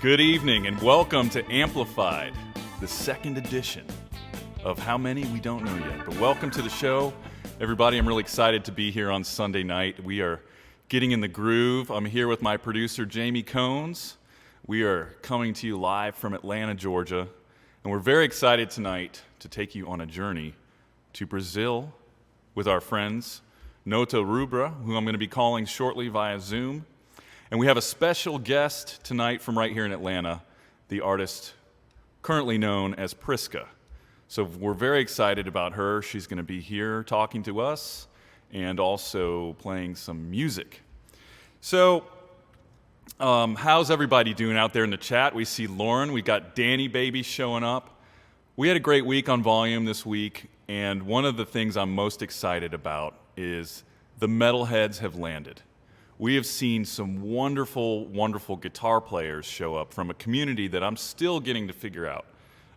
Good evening and welcome to Amplified, the second edition of how many we don't know yet. But welcome to the show. Everybody, I'm really excited to be here on Sunday night. We are getting in the groove. I'm here with my producer, Jamie Cones. We are coming to you live from Atlanta, Georgia. And we're very excited tonight to take you on a journey to Brazil with our friends, Nota Rubra, who I'm going to be calling shortly via Zoom. And we have a special guest tonight from right here in Atlanta, the artist currently known as Prisca. So we're very excited about her. She's going to be here talking to us and also playing some music. So how's everybody doing out there in the chat? We see Lauren. We got Danny Baby showing up. We had a great week on Volume this week, and one of the things I'm most excited about is the metalheads have landed. We have seen some wonderful, wonderful guitar players show up from a community that I'm still getting to figure out.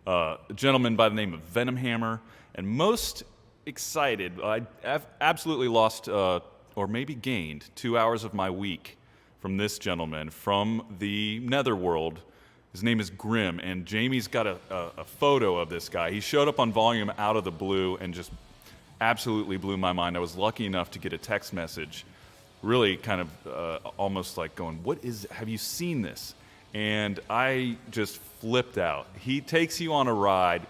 A gentleman by the name of Venom Hammer, and most excited, I've absolutely lost, or maybe gained, 2 hours of my week from this gentleman from the netherworld. His name is Grim, and Jamie's got a photo of this guy. He showed up on Volume out of the blue and just absolutely blew my mind. I was lucky enough to get a text message, really kind of almost like going, have you seen this? And I just flipped out. He takes you on a ride.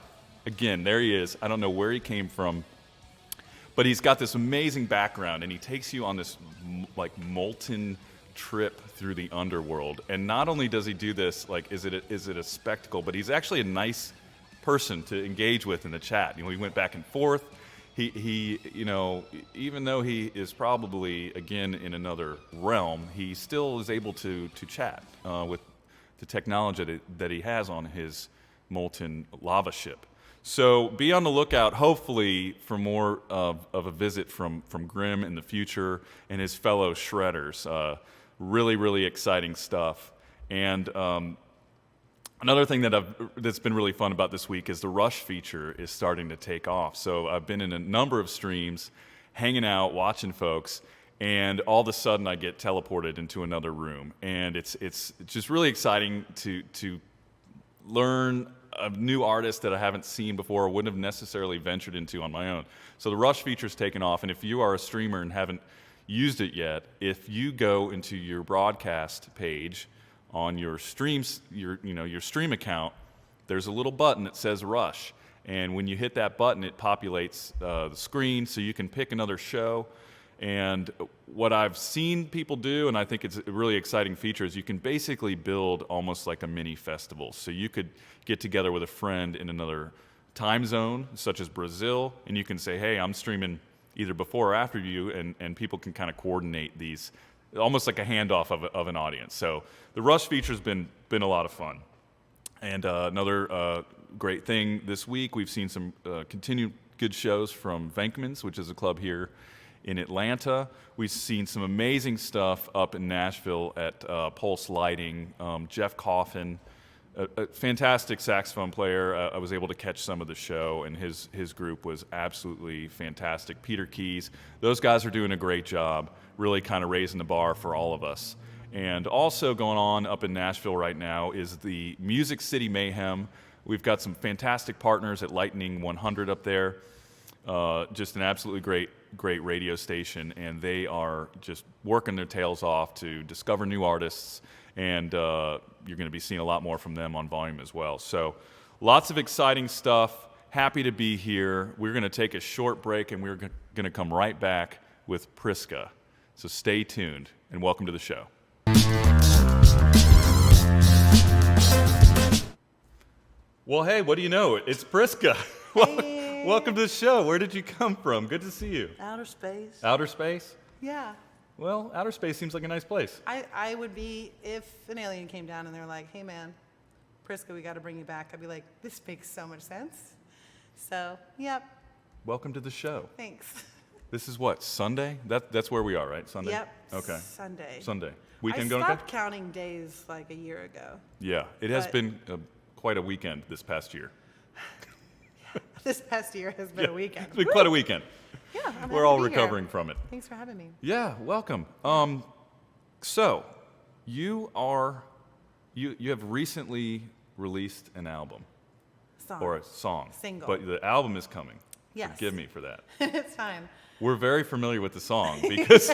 Again, there he is. I don't know where he came from, but he's got this amazing background, and he takes you on this like molten trip through the underworld. And not only does he do this, like, is it a spectacle, but he's actually a nice person to engage with in the chat. You know, we went back and forth. He, you know, even though he is probably, again, in another realm, he still is able to chat with the technology that he has on his molten lava ship. So be on the lookout, hopefully, for more of a visit from Grim in the future and his fellow shredders. Really, really exciting stuff. And another thing that's been really fun about this week is the Rush feature is starting to take off. So I've been in a number of streams, hanging out, watching folks, and all of a sudden I get teleported into another room. And it's just really exciting to learn a new artist that I haven't seen before or wouldn't have necessarily ventured into on my own. So the Rush feature's taken off, and if you are a streamer and haven't used it yet, if you go into your broadcast page on your streams, your stream account, there's a little button that says Rush. And when you hit that button, it populates the screen so you can pick another show. And what I've seen people do, and I think it's a really exciting feature, is you can basically build almost like a mini festival. So you could get together with a friend in another time zone, such as Brazil, and you can say, hey, I'm streaming either before or after you, and people can kind of coordinate these, almost like a handoff of an audience. So the Rush feature's been a lot of fun. And another great thing this week, we've seen some continued good shows from Venkman's, which is a club here in Atlanta. We've seen some amazing stuff up in Nashville at Pulse Lighting. Jeff Coffin, a fantastic saxophone player. I was able to catch some of the show, and his group was absolutely fantastic. Peter Keys, those guys are doing a great job, really kind of raising the bar for all of us. And also going on up in Nashville right now is the Music City Mayhem. We've got some fantastic partners at Lightning 100 up there. Just an absolutely great radio station, and they are just working their tails off to discover new artists, and you're going to be seeing a lot more from them on Volume as well. So lots of exciting stuff. Happy to be here. We're going to take a short break, and we're going to come right back with Prisca. So stay tuned, and welcome to the show. Well, hey, what do you know? It's Prisca. Hey. Welcome to the show. Where did you come from? Good to see you. Outer space. Outer space? Yeah. Well, outer space seems like a nice place. I would be, if an alien came down and they're like, hey man, Prisca, we got to bring you back. I'd be like, this makes so much sense. So, yep. Welcome to the show. Thanks. This is what, Sunday? That's where we are, right? Sunday? Yep. Okay. Sunday. Weekend I going stopped okay? counting days like a year ago. Yeah, it has been quite a weekend this past year. This past year has been a weekend. It's been quite a weekend. Yeah, I'm We're all recovering from it. Thanks for having me. Yeah, welcome. So, you are you have recently released an album Song. or a song. Single. But the album is coming. Yes. Forgive me for that. It's fine. We're very familiar with the song because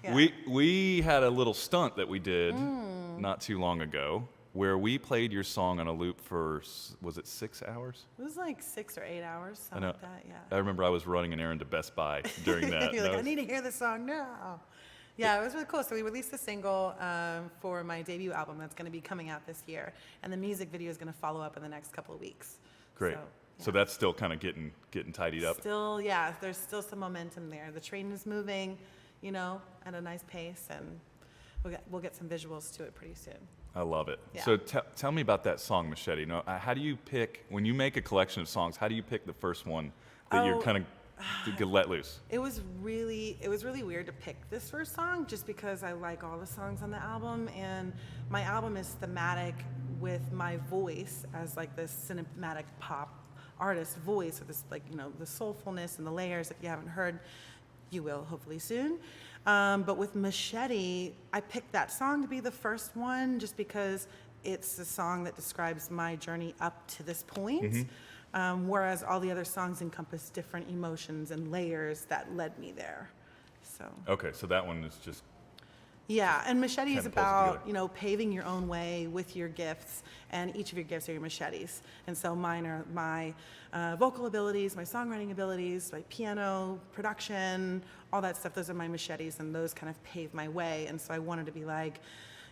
Yeah. we had a little stunt that we did not too long ago where we played your song on a loop for, was it 6 hours? It was like 6 or 8 hours, I something know. like that, yeah. I remember I was running an errand to Best Buy during that. You're That like, I was- need to hear this song now. Yeah, it was really cool. So we released a single for my debut album that's going to be coming out this year, and the music video is going to follow up in the next couple of weeks. Great. So yeah. that's still kind of getting tidied up. Still, yeah, there's still some momentum there. The train is moving, you know, at a nice pace, and we'll get some visuals to it pretty soon. I love it. Yeah. So tell me about that song, Machete. Now, how do you pick, when you make a collection of songs, how do you pick the first one that you're Oh, kind of let loose? It was really weird to pick this first song just because I like all the songs on the album, and my album is thematic with my voice as like this cinematic pop artist voice with this, like, you know, the soulfulness and the layers. If you haven't heard, you will hopefully soon. But with Machete, I picked that song to be the first one just because it's a song that describes my journey up to this point. Whereas all the other songs encompass different emotions and layers that led me there. So Okay, so that one is just, yeah, and Machete is Kinda pulls it about, together. you know, paving your own way with your gifts, and each of your gifts are your machetes. And so mine are my vocal abilities, my songwriting abilities, my piano, production, all that stuff. Those are my machetes, and those kind of pave my way. And so I wanted to be like,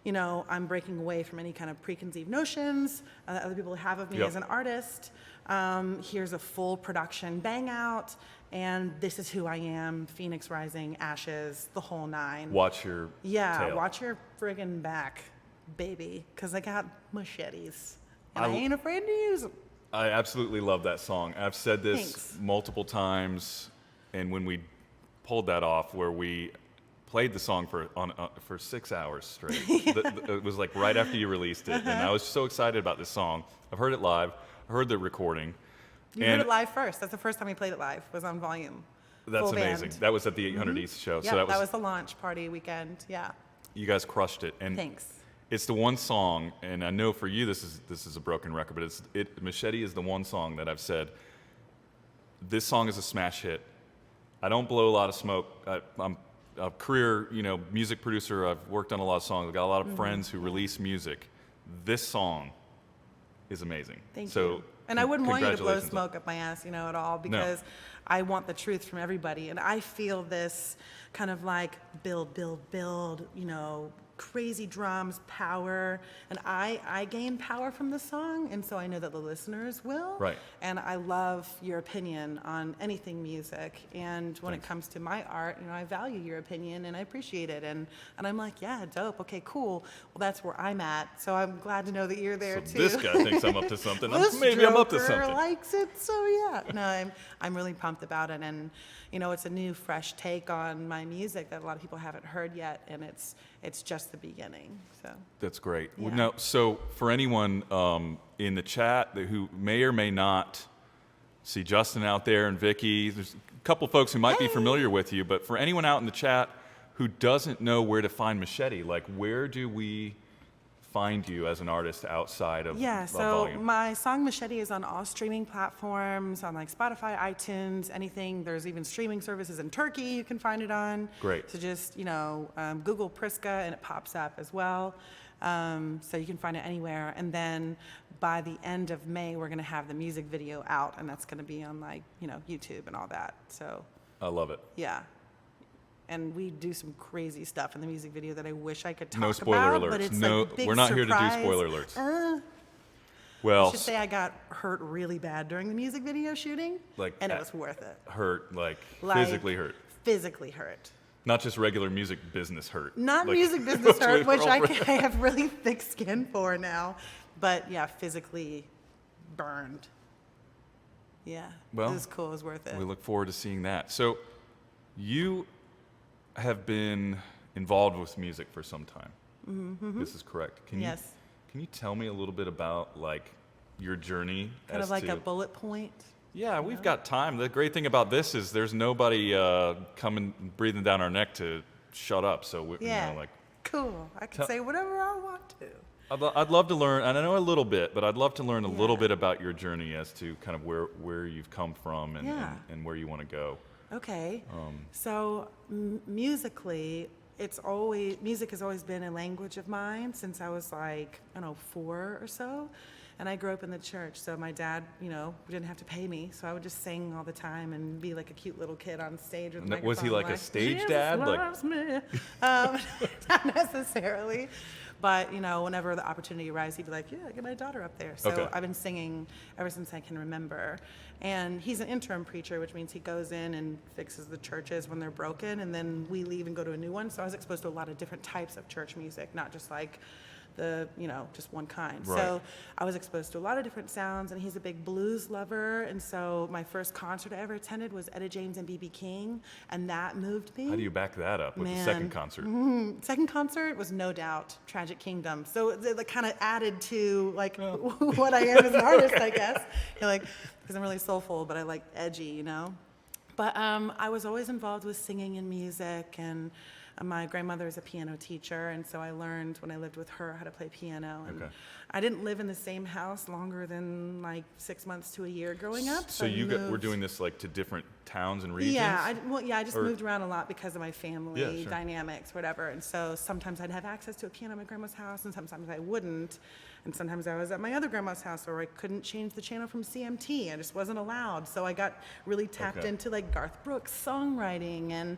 you know, I'm breaking away from any kind of preconceived notions that other people have of me Yep. as an artist. Here's a full production bang out, and this is who I am, Phoenix Rising, Ashes, the whole nine. watch your Yeah, tail. watch your friggin' back, baby, because I got machetes, and I I- ain't afraid to use them. I absolutely love that song. I've said this Thanks. multiple times, and when we pulled that off, where we played the song for 6 hours straight, it was like right after you released it, and I was so excited about this song. I've heard it live, I heard the recording. You heard it live first. That's the first time we played it live, was on volume. That's Full amazing. band. That was at the 800 East show. Yeah, So that was the launch party weekend. Yeah, you guys crushed it. And thanks. it's the one song, and I know for you this is a broken record, but Machete is the one song that I've said, this song is a smash hit. I don't blow a lot of smoke. I'm a career, you know, music producer. I've worked on a lot of songs. I've got a lot of friends who release music. This song is amazing. Thank so, you. And I wouldn't want you to blow congratulations. smoke up my ass, you know, at all, because I want the truth from everybody. And I feel this kind of like build, you know, crazy drums, power. And I gain power from the song, and so I know that the listeners will. Right. And I love your opinion on anything music. And when Thanks. it comes to my art, you know, I value your opinion and I appreciate it. And I'm like, yeah, dope. Okay, cool. Well, that's where I'm at. So I'm glad to know that you're there So too. this guy thinks I'm up to something. This Maybe I'm up to joker something. likes it, so yeah. No, I'm really pumped about it, and you know, it's a new, fresh take on my music that a lot of people haven't heard yet, and it's just the beginning. So That's great. Yeah. Now, so for anyone in the chat who may or may not see Justin out there and Vicky, there's a couple folks who might be familiar with you, but for anyone out in the chat who doesn't know where to find Machete, like where do we find you as an artist outside of yeah, of so Volume? my song Machete is on all streaming platforms, on like Spotify, iTunes, anything. There's even streaming services in Turkey you can find it on. Great. So just, you know, Google Prisca and it pops up as well. So you can find it anywhere. And then by the end of May, we're going to have the music video out, and that's going to be on like, you know, YouTube and all that. So I love it. yeah. And we do some crazy stuff in the music video that I wish I could talk No spoiler about, alerts. but it's No, like big we're not here to do surprise. spoiler alerts. I Well, should say I got hurt really bad during the music video shooting, Like and it at- was worth it. hurt, like Like, physically hurt. Physically hurt. Not just regular music business hurt. Not Like, music business hurt, with which I girlfriend. have really thick skin for now. But yeah, physically burned. Yeah, Well, it was cool. It was worth it. We look forward to seeing that. So, you have been involved with music for some time. Mm-hmm. This is correct. Yes. Can you tell me a little bit about like your journey? Kind as of like to, a bullet point. Yeah, we've got time. The great thing about this is there's nobody coming breathing down our neck to shut up. So we, Yeah. you know, like Cool. I can Tell- say whatever I want to. I'd love to learn, and I know a little bit, but I'd love to learn a little Yeah. bit about your journey as to kind of where you've come from Yeah. and where you want to go. Okay. So musically, music has always been a language of mine since I was like, I don't know, 4 or so. And I grew up in the church, so my dad, didn't have to pay me, so I would just sing all the time and be like a cute little kid on stage with a microphone. Was he like a stage Jesus dad? loves me. Not necessarily. But, whenever the opportunity arises, he'd be like, yeah, get my daughter up there. So Okay. I've been singing ever since I can remember. And he's an interim preacher, which means he goes in and fixes the churches when they're broken, and then we leave and go to a new one. So I was exposed to a lot of different types of church music, not just like just one kind. Right. So I was exposed to a lot of different sounds, and he's a big blues lover. And so my first concert I ever attended was Etta James and B.B. King, and that moved me. How do you back that up with the Man. second concert? Second concert was no doubt Tragic Kingdom. So it kind of added to like what I am as an artist, I guess. Because I'm really soulful, but I like edgy, But I was always involved with singing and music, and my grandmother is a piano teacher, and so I learned when I lived with her how to play piano. And Okay. I didn't live in the same house longer than like 6 months to a year growing up. So I you were moved- doing this like to different towns and regions? Yeah, I just Or- moved around a lot because of my family Yeah, sure. dynamics, whatever. And so sometimes I'd have access to a piano at my grandma's house, and sometimes I wouldn't. And sometimes I was at my other grandma's house, or I couldn't change the channel from CMT. I just wasn't allowed. So I got really tapped Okay. into like Garth Brooks songwriting and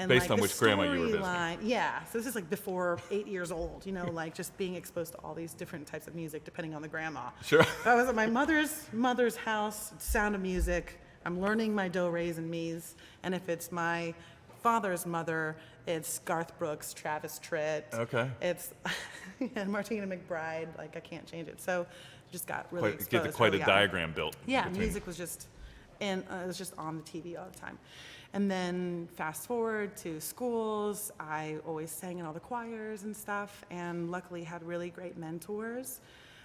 Based like on the which grandma you were visiting. storyline. Yeah, so this is like before 8 years old, like just being exposed to all these different types of music depending on the grandma. Sure. So I was at my mother's house, Sound of Music. I'm learning my do, re's, and mi's. And if it's my father's mother, it's Garth Brooks, Travis Tritt. Okay. It's and Martina McBride. Like I can't change it. So just got really Get exposed. quite a early on. diagram built. Yeah, between- music was just, it was just on the TV all the time. And then fast forward to schools, I always sang in all the choirs and stuff, and luckily had really great mentors.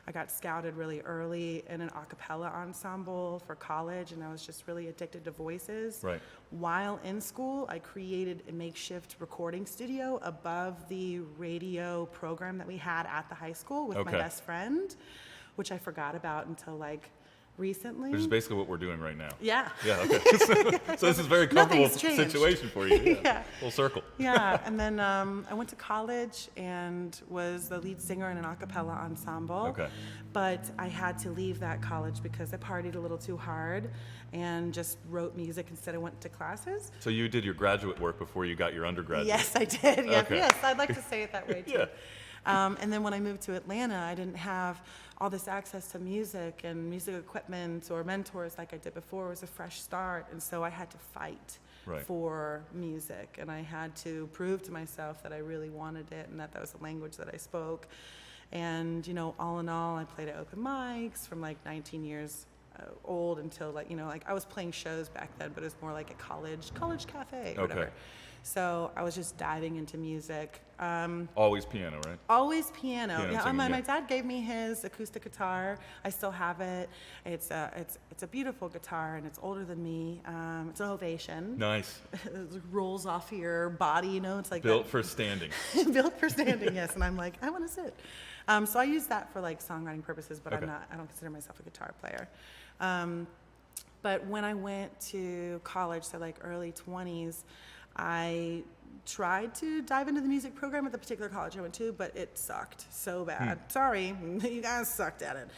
I got scouted really early in an a cappella ensemble for college, and I was just really addicted to voices. Right. While in school, I created a makeshift recording studio above the radio program that we had at the high school with my Okay. best friend, which I forgot about until like recently. Which is basically what we're doing right now. Yeah. Yeah, okay. So this is a very comfortable Nothing's changed. situation for you. Yeah. Yeah. Full circle. Yeah, and then I went to college and was the lead singer in an a cappella ensemble. Okay. But I had to leave that college because I partied a little too hard and just wrote music instead of went to classes. So you did your graduate work before you got your undergraduate. Yes, I did. Yes, Okay. yes, I'd like to say it that way too. Yeah. And then when I moved to Atlanta, I didn't have all this access to music and music equipment or mentors like I did before. It was a fresh start, and so I had to fight Right. for music, and I had to prove to myself that I really wanted it and that that was the language that I spoke. And all in all, I played at open mics from like 19 years old until like I was playing shows back then, but it was more like a college cafe or Okay. whatever. So I was just diving into music. Always piano, right? Always piano. Piano Yeah, singing, my yeah. dad gave me his acoustic guitar. I still have it. It's a beautiful guitar, and it's older than me. It's an Ovation. Nice. It rolls off your body, It's like Built that. for standing. Built for standing, yes. And I'm like, I want to sit. So I use that for like songwriting purposes, but Okay. I don't consider myself a guitar player. But when I went to college, so like early 20s, I tried to dive into the music program at the particular college I went to, but it sucked so bad. Sorry, you guys sucked at it.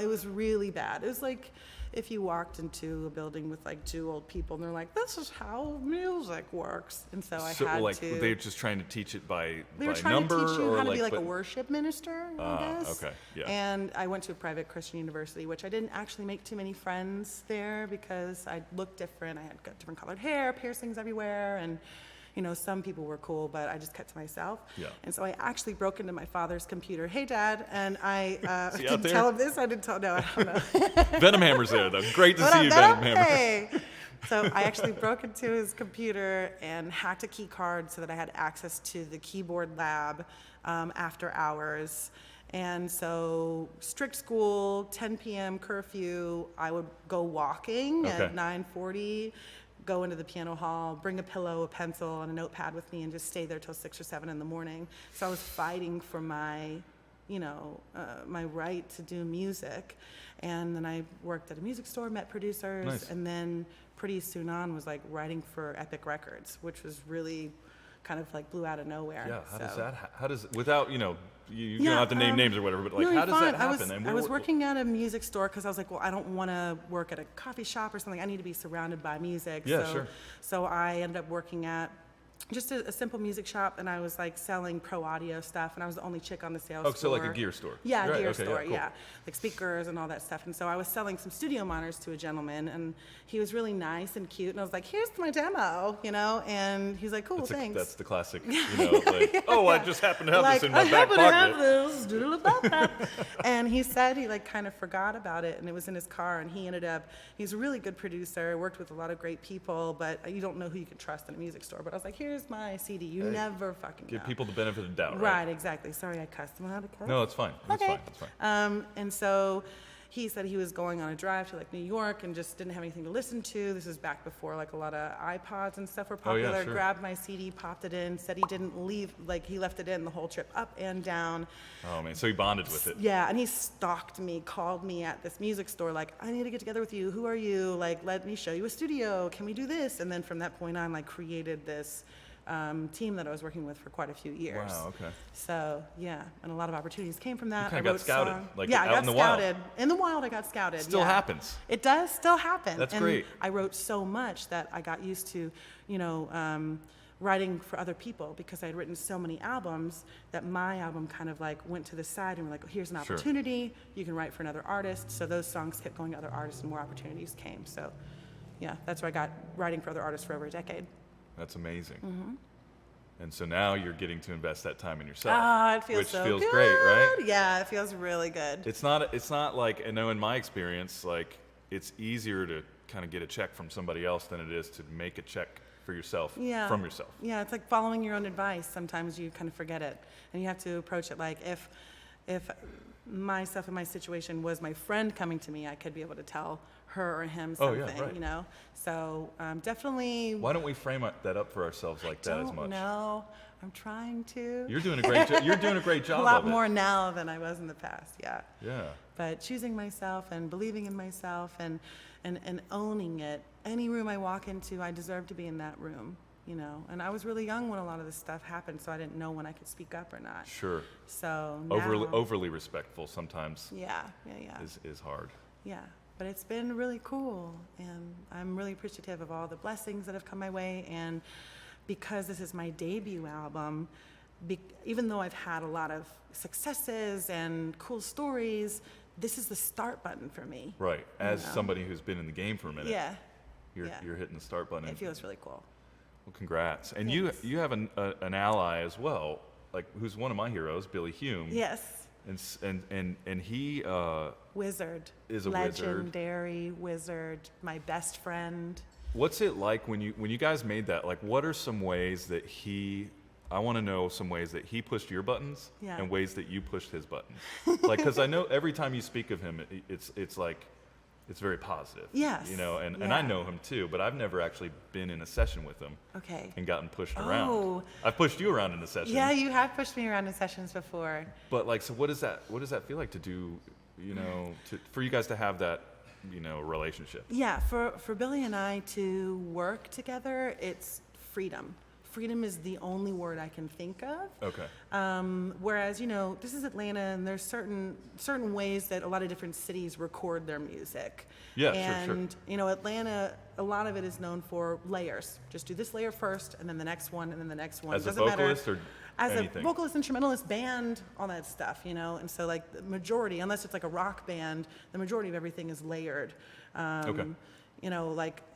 It was really bad. It was like if you walked into a building with like 2 old people and they're like, this is how music works. And so I had like to... they're just trying to teach it by They were trying number, to teach you or how to be like but- a worship minister, I guess. okay, yeah. And I went to a private Christian university, which I didn't actually make too many friends there because I looked different. I had got different colored hair, piercings everywhere, and some people were cool, but I just kept to myself. Yeah. And so I actually broke into my father's computer. Hey, Dad, and I Is he out didn't there? tell him this. I didn't tell. No, I don't know. Venom Hammer's there, though. Great to What see up, you, Venom? Venom Hammer. Hey. So I actually broke into his computer and hacked a key card so that I had access to the keyboard lab after hours. And so strict school, 10 p.m. curfew, I would go walking Okay. at 9:40, go into the piano hall, bring a pillow, a pencil, and a notepad with me and just stay there till 6 or 7 in the morning. So I was fighting for my my right to do music. And then I worked at a music store, met producers, Nice. and then pretty soon on was like writing for Epic Records, which was really kind of like blew out of nowhere. Yeah, how does without, you Yeah, don't have to name names or whatever, but like, no, how you're does that fine. happen? And I was working at a music store because I was like, well, I don't want to work at a coffee shop or something. I need to be surrounded by music. Yeah, sure. So I ended up working at just a simple music shop, and I was like selling pro audio stuff, and I was the only chick on the sales floor. so like a gear store. Yeah, Right, gear okay, store, cool. yeah. Like speakers and all that stuff. And so I was selling some studio monitors to a gentleman, and he was really nice and cute, and I was like, here's my demo, and he's like, cool, thanks. That's the classic, I just happen to have like, this in my I back happen pocket. to have this, doodle about that. And he said he like kind of forgot about it, and it was in his car, and he's a really good producer, worked with a lot of great people, but you don't know who you can trust in a music store. But I was like, here's my CD. You never fucking know. Give people the benefit of the doubt, Right, exactly. Sorry, I cussed. Am I allowed to cuss? No, it's fine. It's Okay. fine. It's fine. And so he said he was going on a drive to like New York and just didn't have anything to listen to. This is back before like a lot of iPods and stuff were Oh, yeah, popular. sure. Grabbed my CD, popped it in, said he didn't leave, like he left it in the whole trip up and down. Oh man, so he bonded with it. Yeah, and he stalked me, called me at this music store, like, I need to get together with you. Who are you? Like, let me show you a studio. Can we do this? And then from that point on, like created this team that I was working with for quite a few years. Wow, okay. So yeah, and a lot of opportunities came from that. You kinda got scouted, like, yeah, I out got in the wild. scouted. In the wild, I got scouted. Still yeah. happens. It does still happen. That's and great. I wrote so much that I got used to, writing for other people because I had written so many albums that my album kind of like went to the side and were like, oh, here's an Sure. opportunity. You can write for another artist. So those songs kept going to other artists and more opportunities came. So yeah, that's where I got writing for other artists for over a decade. That's amazing. Mm-hmm. And so now you're getting to invest that time in yourself. It feels which so feels good. great, right? Yeah, it feels really good. It's not like, I know in my experience, like it's easier to kind of get a check from somebody else than it is to make a check for yourself from yourself. Yeah, it's like following your own advice. Sometimes you kind of forget it, and you have to approach it like if myself in my situation was my friend coming to me, I could be able to tell her or him something, right. So definitely. Why don't we frame that up for ourselves like that as much? No, I'm trying to. You're doing a great job. You're doing a great job a lot of it. more now than I was in the past. Yeah. Yeah. But choosing myself and believing in myself and owning it. Any room I walk into, I deserve to be in that room, And I was really young when a lot of this stuff happened, so I didn't know when I could speak up or not. Sure. So now, Overly respectful sometimes yeah. is hard. Yeah, but it's been really cool, and I'm really appreciative of all the blessings that have come my way. And because this is my debut album, even though I've had a lot of successes and cool stories, this is the start button for me. Right. As somebody who's been in the game for a minute. Yeah. You're hitting the start button. It feels really cool. Well, congrats. And Thanks. you have an ally as well, like who's one of my heroes, Billy Hume. Yes. And he Wizard. is a legendary wizard, my best friend. What's it like when you guys made that? Like, what are some ways that I want to know some ways that he pushed your buttons and ways that you pushed his buttons. Like, because I know every time you speak of him, it's like, it's very positive. Yes. And I know him too, but I've never actually been in a session with him. Okay. And gotten pushed around. Oh. I've pushed you around in a session. Yeah, you have pushed me around in sessions before. But like, so what does that feel like to do, for you guys to have that, relationship? Yeah, for Billy and I to work together, it's freedom. Freedom is the only word I can think of. Okay. Whereas, this is Atlanta, and there's certain ways that a lot of different cities record their music. Yeah, and, sure. Atlanta, a lot of it is known for layers. Just do this layer first, and then the next one, and then the next one. As a Doesn't matter. vocalist or As anything? a vocalist, instrumentalist, band, all that stuff, And so, like, the majority, unless it's like a rock band, the majority of everything is layered. Okay.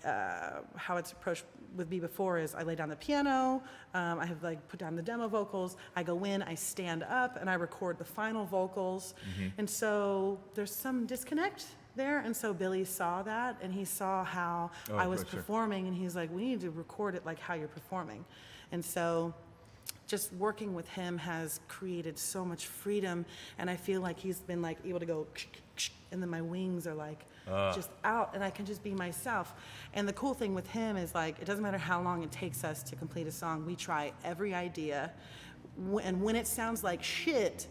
How it's approached with me before is I lay down the piano, I have put down the demo vocals, I go in, I stand up, and I record the final vocals. Mm-hmm. And so there's some disconnect there, and so Billy saw that, and he saw how I was performing, and he's like, we need to record it like how you're performing. And so just working with him has created so much freedom, and I feel like he's been able to go, and then my wings are just out, and I can just be myself. And the cool thing with him is it doesn't matter how long it takes us to complete a song. We try every idea, and when it sounds like shit,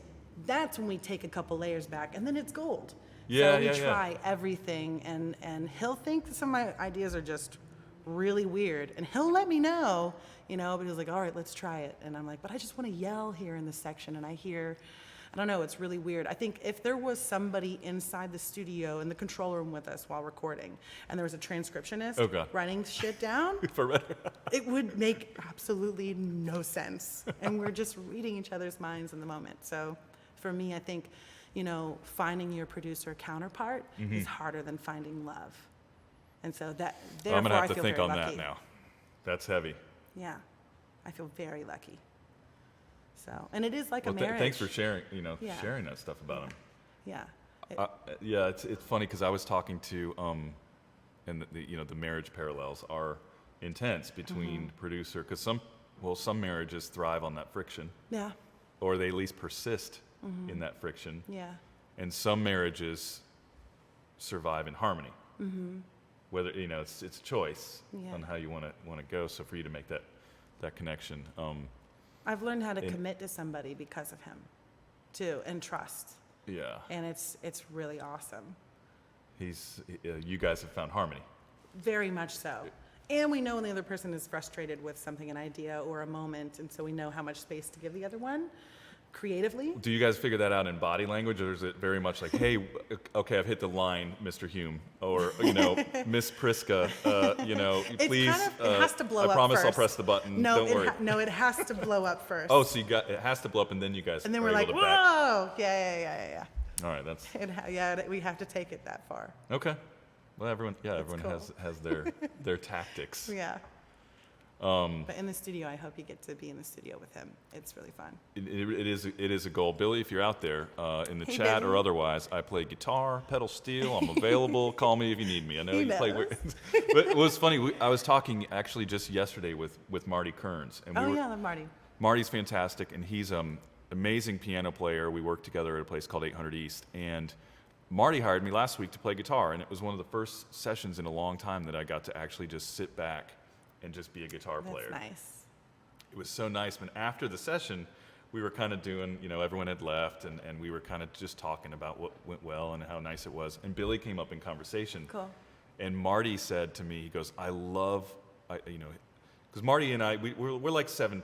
that's when we take a couple layers back, and then it's gold. Yeah, so we yeah, try everything, and he'll think that some of my ideas are just really weird, and he'll let me know, but he's like, all right, let's try it. And I'm like, but I just want to yell here in this section, and I don't know, it's really weird. I think if there was somebody inside the studio in the control room with us while recording, and there was a transcriptionist writing shit down, it would make absolutely no sense. And we're just reading each other's minds in the moment. So for me, I think, finding your producer counterpart is harder than finding love. And so therefore, I'm going to have to feel think very on lucky. that now. That's heavy. Yeah, I feel very lucky. So, and it is like a marriage. Thanks for sharing, sharing that stuff about him. Yeah. It's funny because I was talking to, and the marriage parallels are intense between producer, because some marriages thrive on that friction. Yeah. Or they at least persist in that friction. Yeah. And some marriages survive in harmony. Whether it's choice on how you want to go. So for you to make that connection. I've learned how to commit to somebody because of him, too, and trust. Yeah. And it's really awesome. You guys have found harmony. Very much so. And we know when the other person is frustrated with something, an idea or a moment, and so we know how much space to give the other one creatively. Do you guys figure that out in body language, or is it very much like, hey, okay, I've hit the line, Mr. Hume, or, Miss Prisca, please, it has to blow up I promise first. I'll press the button, No, don't worry. No, it has to blow up first. Oh, so it has to blow up, and then you guys and then are we're able like, to whoa, back. yeah. All right, that's... we have to take it that far. Okay. Well, everyone cool. has their tactics. Yeah. But in the studio, I hope you get to be in the studio with him. It's really fun. It is a goal. Billy, if you're out there in the Hey, chat Billy. or otherwise, I play guitar, pedal steel. I'm available. Call me if you need me. I know you play weird. But it was funny. I was talking actually just yesterday with Marty Kearns. And I love Marty. Marty's fantastic, and he's an amazing piano player. We worked together at a place called 800 East. And Marty hired me last week to play guitar, and it was one of the first sessions in a long time that I got to actually just sit back and just be a guitar player. That's nice. It was so nice. But after the session, we were kind of doing, everyone had left, and we were kind of just talking about what went well and how nice it was. And Billy came up in conversation. Cool. And Marty said to me, he goes, because Marty and I, we're like seven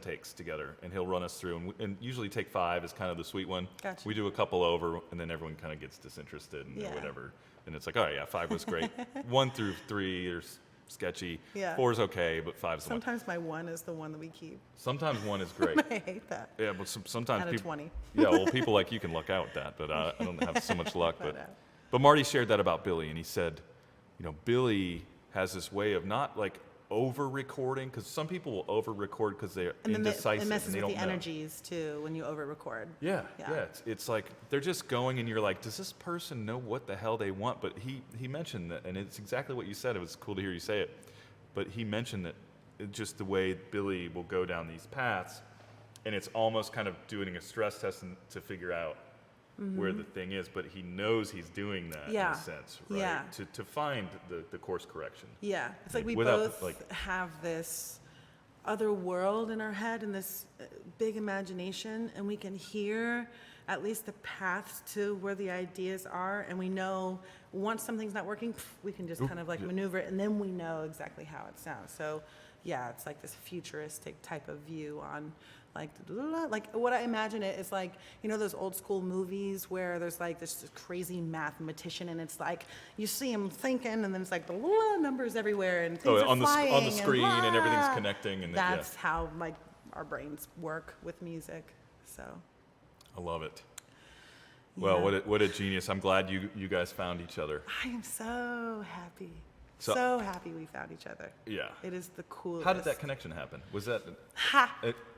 takes together, and he'll run us through, and usually take 5 is kind of the sweet one. Gotcha. We do a couple over, and then everyone kind of gets disinterested and whatever. And it's like, all right, yeah, 5 was great. 1 through 3 are sketchy. Yeah. 4 is okay, but 5 is the one. Sometimes my 1 is the one that we keep. Sometimes 1 is great. I hate that. Yeah, but sometimes Out of people. 20. Yeah, well, people like you can luck out with that, but I don't have so much luck. But Marty shared that about Billy, and he said, Billy has this way of not like over-recording, because some people will over-record because they're indecisive it messes and they with don't the know. energies too when you over-record. Yeah. It's like they're just going, and you're like, does this person know what the hell they want? But he mentioned that, and it's exactly what you said. It was cool to hear you say it. But he mentioned that just the way Billy will go down these paths, and it's almost kind of doing a stress test to figure out where the thing is, but he knows he's doing that in a sense, right? Yeah. To find the course correction. Yeah, it's like we Without, both have this other world in our head and this big imagination, and we can hear at least the paths to where the ideas are, and we know once something's not working, we can just kind of like maneuver it, and then we know exactly how it sounds. So yeah, it's like this futuristic type of view on like what I imagine it is like, those old school movies where there's like this crazy mathematician, and it's like you see him thinking, and then it's like the numbers everywhere, and things are flying on the screen, and everything's blah. connecting, and that's how like our brains work with music. So I love it. Well, what a genius! I'm glad you guys found each other. I am so happy. So happy we found each other. Yeah. It is the coolest. How did that connection happen? Was that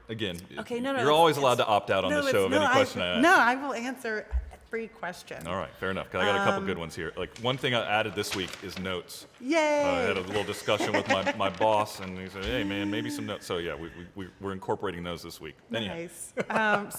again? Okay, no. You're always allowed to opt out on the show of any question I ask. No, I will answer every question. All right, fair enough. 'Cause I got a couple good ones here. Like one thing I added this week is notes. Yay! I had a little discussion with my boss, and he said, "Hey, man, maybe some notes." So yeah, we're incorporating those this week. Nice.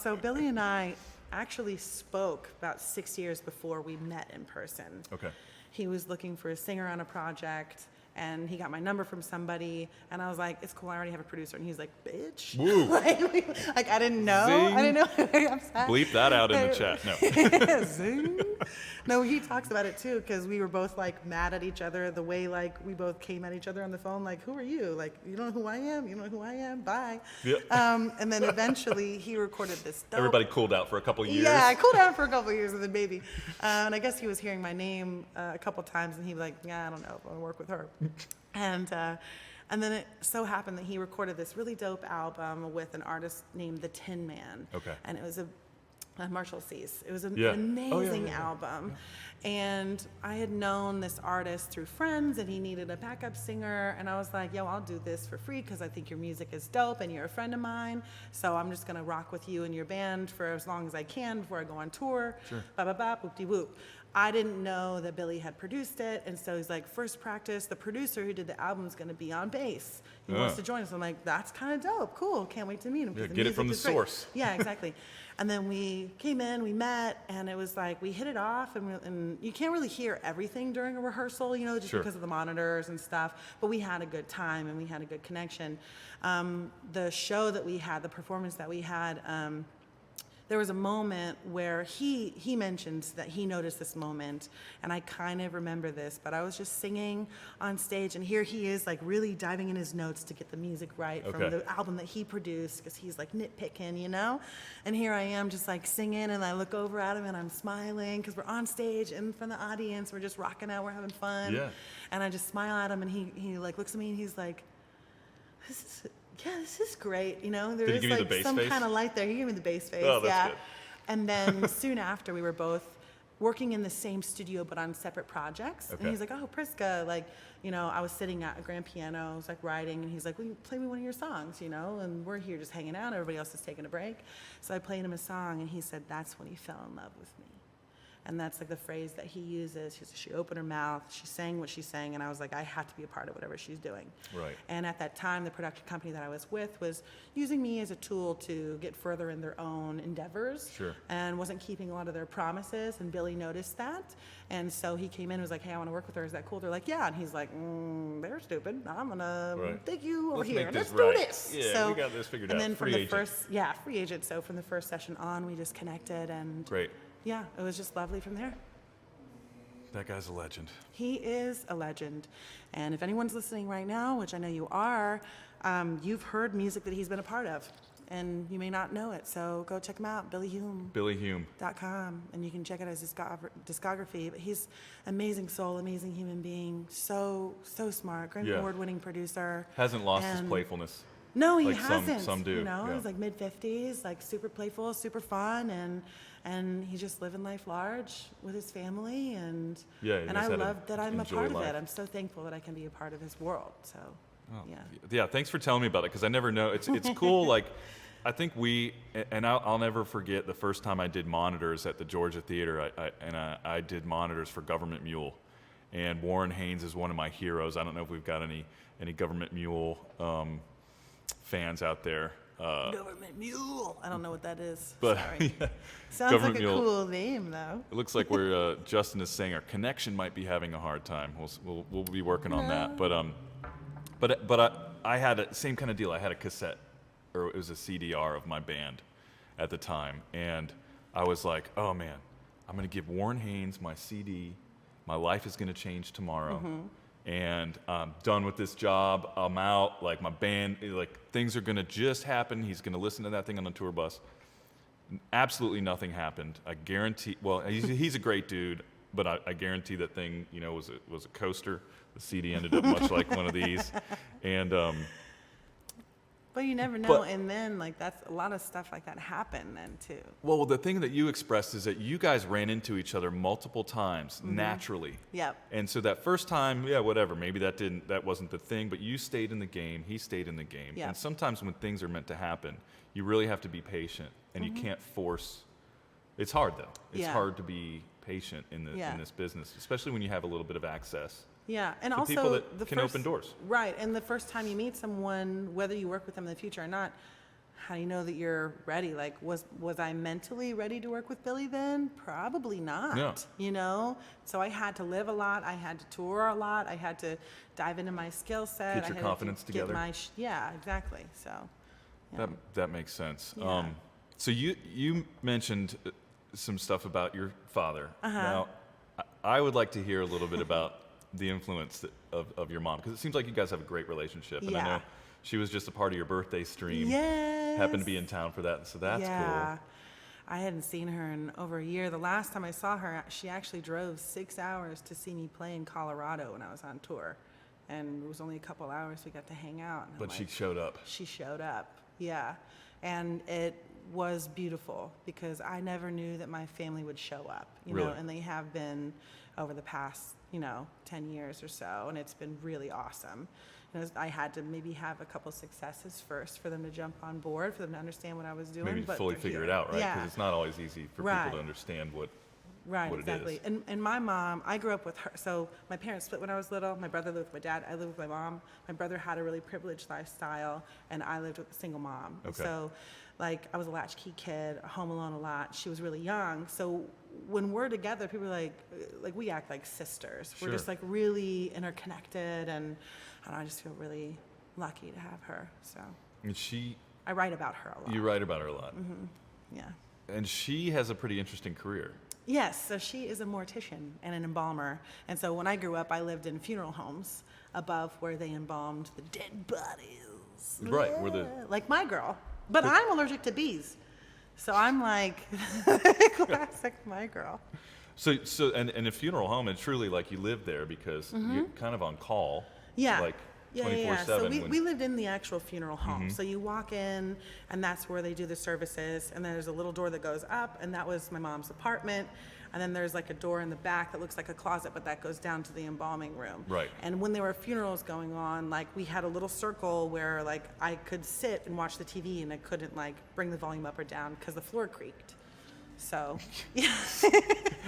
So Billy and I actually spoke about 6 years before we met in person. Okay. He was looking for a singer on a project, and he got my number from somebody, and I was like, it's cool, I already have a producer. And he's like, bitch. Woo. like I didn't know. Zing. I didn't know. Very upset. Bleep that out in the chat. No. Zing. No, he talks about it too, because we were both like mad at each other, the way like we both came at each other on the phone, like, who are you? Like, you don't know who I am? You don't know who I am? Bye. Yeah. And then eventually he recorded this dope. Everybody cooled out for a couple years. Yeah, I cooled down for a couple of years, and then maybe. And I guess he was hearing my name a couple times, and he was like, yeah, I don't know if I want to work with her. And then it so happened that he recorded this really dope album with an artist named The Tin Man. Okay. And it was a Marshall Cease. It was an Yeah. amazing album. And I had known this artist through friends, and he needed a backup singer. And I was like, yo, I'll do this for free because I think your music is dope and you're a friend of mine. So I'm just going to rock with you and your band for as long as I can before I go on tour. Sure. Ba ba ba, whoop de whoop. I didn't know that Billy had produced it, and so he's like, first practice, the producer who did the album is going to be on bass. He wants to join us. I'm like, that's kind of dope. Cool. Can't wait to meet him. Yeah, The get it music from the is great. source. Yeah, exactly. And then we came in, we met, and it was like we hit it off, and you can't really hear everything during a rehearsal, you know, just Sure. because of the monitors and stuff. But we had a good time, and we had a good connection. The show that we had, the performance that we had, there was a moment where he mentions that he noticed this moment, and I kind of remember this, but I was just singing on stage, and here he is like really diving in his notes to get the music right from the album that he produced, because he's like nitpicking, you know? And here I am just like singing, and I look over at him and I'm smiling because we're on stage in front of the audience, we're just rocking out, we're having fun. Yeah. And I just smile at him, and he like looks at me and he's like, this is great, you know. There Did he is give you the like bass some face? kind of light there. He gave me the bass face, Oh, that's yeah. good. And then soon after, we were both working in the same studio but on separate projects. Okay. And he's like, "Oh, Prisca, like, you know, I was sitting at a grand piano, I was like writing, and he's like, "Will you play me one of your songs, you know?" And we're here just hanging out. Everybody else is taking a break. So I played him a song, and he said, "That's when he fell in love with me." And that's like the phrase that he uses. She opened her mouth, she sang what she sang, and I was like, I have to be a part of whatever she's doing. Right. And at that time, the production company that I was with was using me as a tool to get further in their own endeavors. Sure. And wasn't keeping a lot of their promises, and Billy noticed that. And so he came in and was like, hey, I want to work with her. Is that cool? They're like, yeah. And he's like, they're stupid. I'm going to take you over Let's here. make this Let's do right. this. Yeah, so, we got this figured and out. then Free from agent. the first, free agent. So from the first session on, we just connected, and Great. yeah, it was just lovely from there. That guy's a legend. He is a legend. And if anyone's listening right now, which I know you are, you've heard music that he's been a part of, and you may not know it. So go check him out, billyhume.com, Billy Hume. and you can check out his discography. But he's amazing soul, amazing human being, so smart, Grammy Award-winning producer. Hasn't lost his And- playfulness. No, he Like hasn't. some do, You know, yeah. he's like mid-50s, like super playful, super fun, and he's just living life large with his family, and Yeah, he and knows I how to love that I'm a enjoy part of life. it. I'm so thankful that I can be a part of his world. So, yeah. Yeah, thanks for telling me about it, because I never know. It's cool. Like, I think I'll never forget the first time I did monitors at the Georgia Theater. I did monitors for Government Mule, and Warren Haynes is one of my heroes. I don't know if we've got any Government Mule fans out there. Government Mule. I don't know what that is. But Sorry. yeah, Sounds Government like a Mule. cool name, though. It looks like we're Justin is saying our connection might be having a hard time. We'll be working on that. But I had a same kind of deal. I had a cassette, or it was a CDR of my band at the time, and I was like, oh man, I'm gonna give Warren Haynes my CD. My life is gonna change tomorrow. And I'm done with this job. I'm out. Like, my band, like, things are gonna just happen. He's gonna listen to that thing on the tour bus. Absolutely nothing happened. I guarantee. Well, he's a great dude, but I guarantee that thing, you know, was a coaster. The CD ended up much like one of these, and But you never know, and then, like, that's a lot of stuff like that happened then, too. well, the thing that you expressed is that you guys ran into each other multiple times naturally. Yep. And so that first time, yeah, whatever, maybe that wasn't the thing, but you stayed in the game, he stayed in the game. Yeah. And sometimes when things are meant to happen, you really have to be patient, and you can't force. It's hard though. It's Yeah. hard to be patient in this business, especially when you have a little bit of access. Yeah, and to also people that the can first, open doors. Right, and the first time you meet someone, whether you work with them in the future or not, how do you know that you're ready? Like, was I mentally ready to work with Billy then? Probably not, Yeah. you know? So I had to live a lot. I had to tour a lot. I had to dive into my skill set. Get your I had confidence to get together. yeah, exactly. So, yeah. That makes sense. Yeah. So you mentioned some stuff about your father. Uh-huh. Now, I would like to hear a little bit about the influence of your mom, because it seems like you guys have a great relationship. And I Yeah. know she was just a part of your birthday stream. Yes. Happened to be in town for that, so that's Yeah. cool. I hadn't seen her in over a year. The last time I saw her, she actually drove 6 hours to see me play in Colorado when I was on tour. And it was only a couple hours we got to hang out. And I'm But she like, showed up. She showed up, yeah. And it was beautiful because I never knew that my family would show up, you know, Really? and they have been over the past, 10 years or so, and it's been really awesome. I had to maybe have a couple successes first for them to jump on board, for them to understand what I was doing. Maybe but fully they're figure here. it out, right? Because Yeah. it's not always easy for Right. people to understand what Right, it exactly. is. And my mom, I grew up with her. So my parents split when I was little. My brother lived with my dad. I lived with my mom. My brother had a really privileged lifestyle, and I lived with a single mom. And Okay. so, like, I was a latchkey kid, home alone a lot. She was really young. So when we're together, people are like we act like sisters. We're Sure. just like really interconnected, and I don't know, I just feel really lucky to have her. So And I write about her a lot. you write about her a lot. Yeah. And she has a pretty interesting career. Yes, so she is a mortician and an embalmer. And so when I grew up, I lived in funeral homes above where they embalmed the dead bodies. Right, where the- Yeah, like my girl. But I'm allergic to bees. So I'm like classic my girl. So and in a funeral home, and truly like you live there because you're kind of on call. Yeah. Like Yeah, 24/7. So when- we lived in the actual funeral home. So you walk in, and that's where they do the services. And there's a little door that goes up, and that was my mom's apartment. And then there's like a door in the back that looks like a closet, but that goes down to the embalming room. Right. And when there were funerals going on, like we had a little circle where like I could sit and watch the TV, and I couldn't like bring the volume up or down because the floor creaked. So, yeah.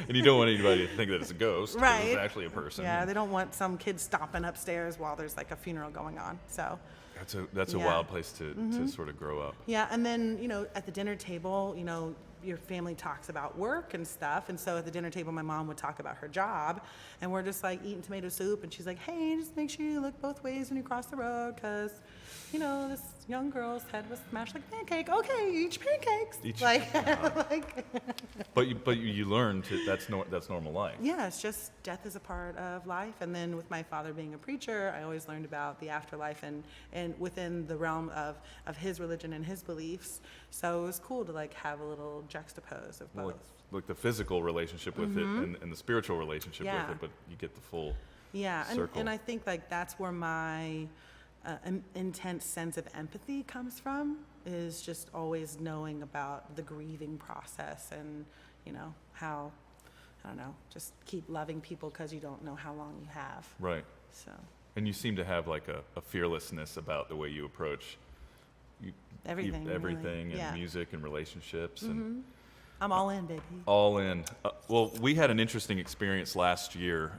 and you don't want anybody to think that it's a ghost. 'cause Right. It's actually a person. Yeah, they don't want some kid stomping upstairs while there's like a funeral going on. So. That's a Yeah. wild place to sort of grow up. Yeah, and then, at the dinner table, your family talks about work and stuff. And so at the dinner table, my mom would talk about her job. And we're just like eating tomato soup. And she's like, hey, just make sure you look both ways when you cross the road because, this young girl's head was smashed like a pancake. Okay, eat your pancakes. But you learn that's normal life. Yeah, it's just death is a part of life. And then with my father being a preacher, I always learned about the afterlife and within the realm of his religion and his beliefs. So it was cool to like have a little juxtapose of both. Like the physical relationship with it and the spiritual relationship Yeah. with it, but you get the full Yeah, circle. and I think like that's where my intense sense of empathy comes from, is just always knowing about the grieving process and, how, I don't know, just keep loving people because you don't know how long you have. Right. So And you seem to have like a fearlessness about the way you approach everything. everything really. and Yeah. music and relationships and I'm all in, baby. all in. Well, we had an interesting experience last year,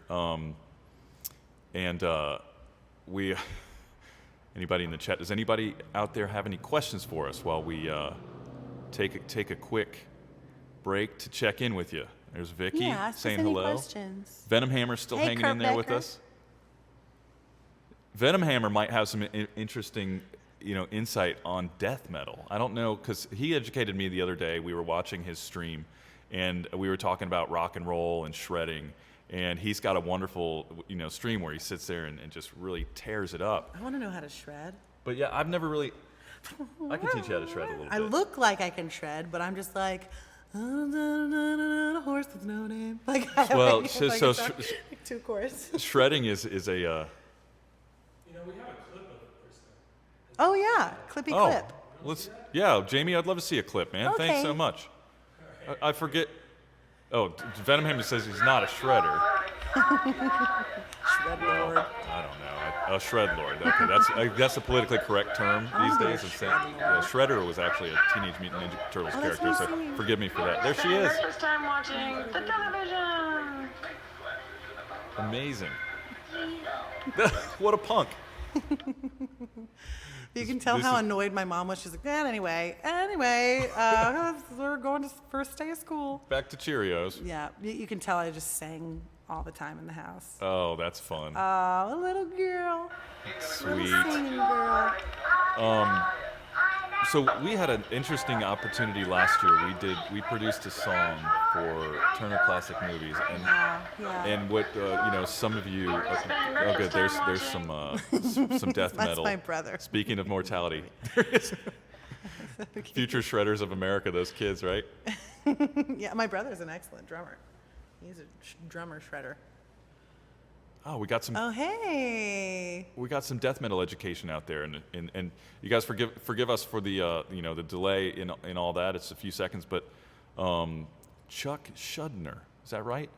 and we. Anybody in the chat? Does anybody out there have any questions for us while we take a quick break to check in with you? There's Vicky Yeah, ask us saying any hello. questions. Venom Hammer's still Hey, hanging Kurt in there with Becker. us. Venom Hammer might have some interesting, insight on death metal. I don't know, because he educated me the other day. We were watching his stream, and we were talking about rock and roll and shredding. And he's got a wonderful, stream where he sits there and just really tears it up. I want to know how to shred. But yeah, I've never really. I can teach you how to shred a little bit. I look like I can shred, but I'm just like, a horse with no name. Like, Well, like, so- like so it's sh- like two chords. Shredding is a. We have a clip of it, Prisca. Oh yeah, clippy clip. Yeah, Jamie, I'd love to see a clip, man. Thanks so Okay. much. I forget. Oh, Venom Hammer says he's not a shredder. Shred lord. I don't know. A shred lord. Okay, that's the politically correct term these days. It's Shredder was actually a Teenage Mutant Ninja Turtles Oh, that's character, so so sweet. forgive me for that. There she is. Breakfast time watching the television. Amazing. What a punk. You can tell This how is- annoyed my mom was. She's like, anyway, we're going to first day of school. Back to Cheerios. Yeah, you can tell I just sang all the time in the house. Oh, that's fun. Oh, a little girl. Sweet. Little singing girl. So we had an interesting opportunity last year. We produced a song for Turner Classic Movies, Yeah. and what some of you. Oh, good. There's some death That's metal. my brother. Speaking of mortality, future shredders of America. Those kids, right? Yeah, my brother's an excellent drummer. He's a drummer shredder. Oh, we got some. Oh, hey. We got some death metal education out there, and you guys forgive us for the the delay in all that. It's a few seconds, but Chuck Shudner, is that right?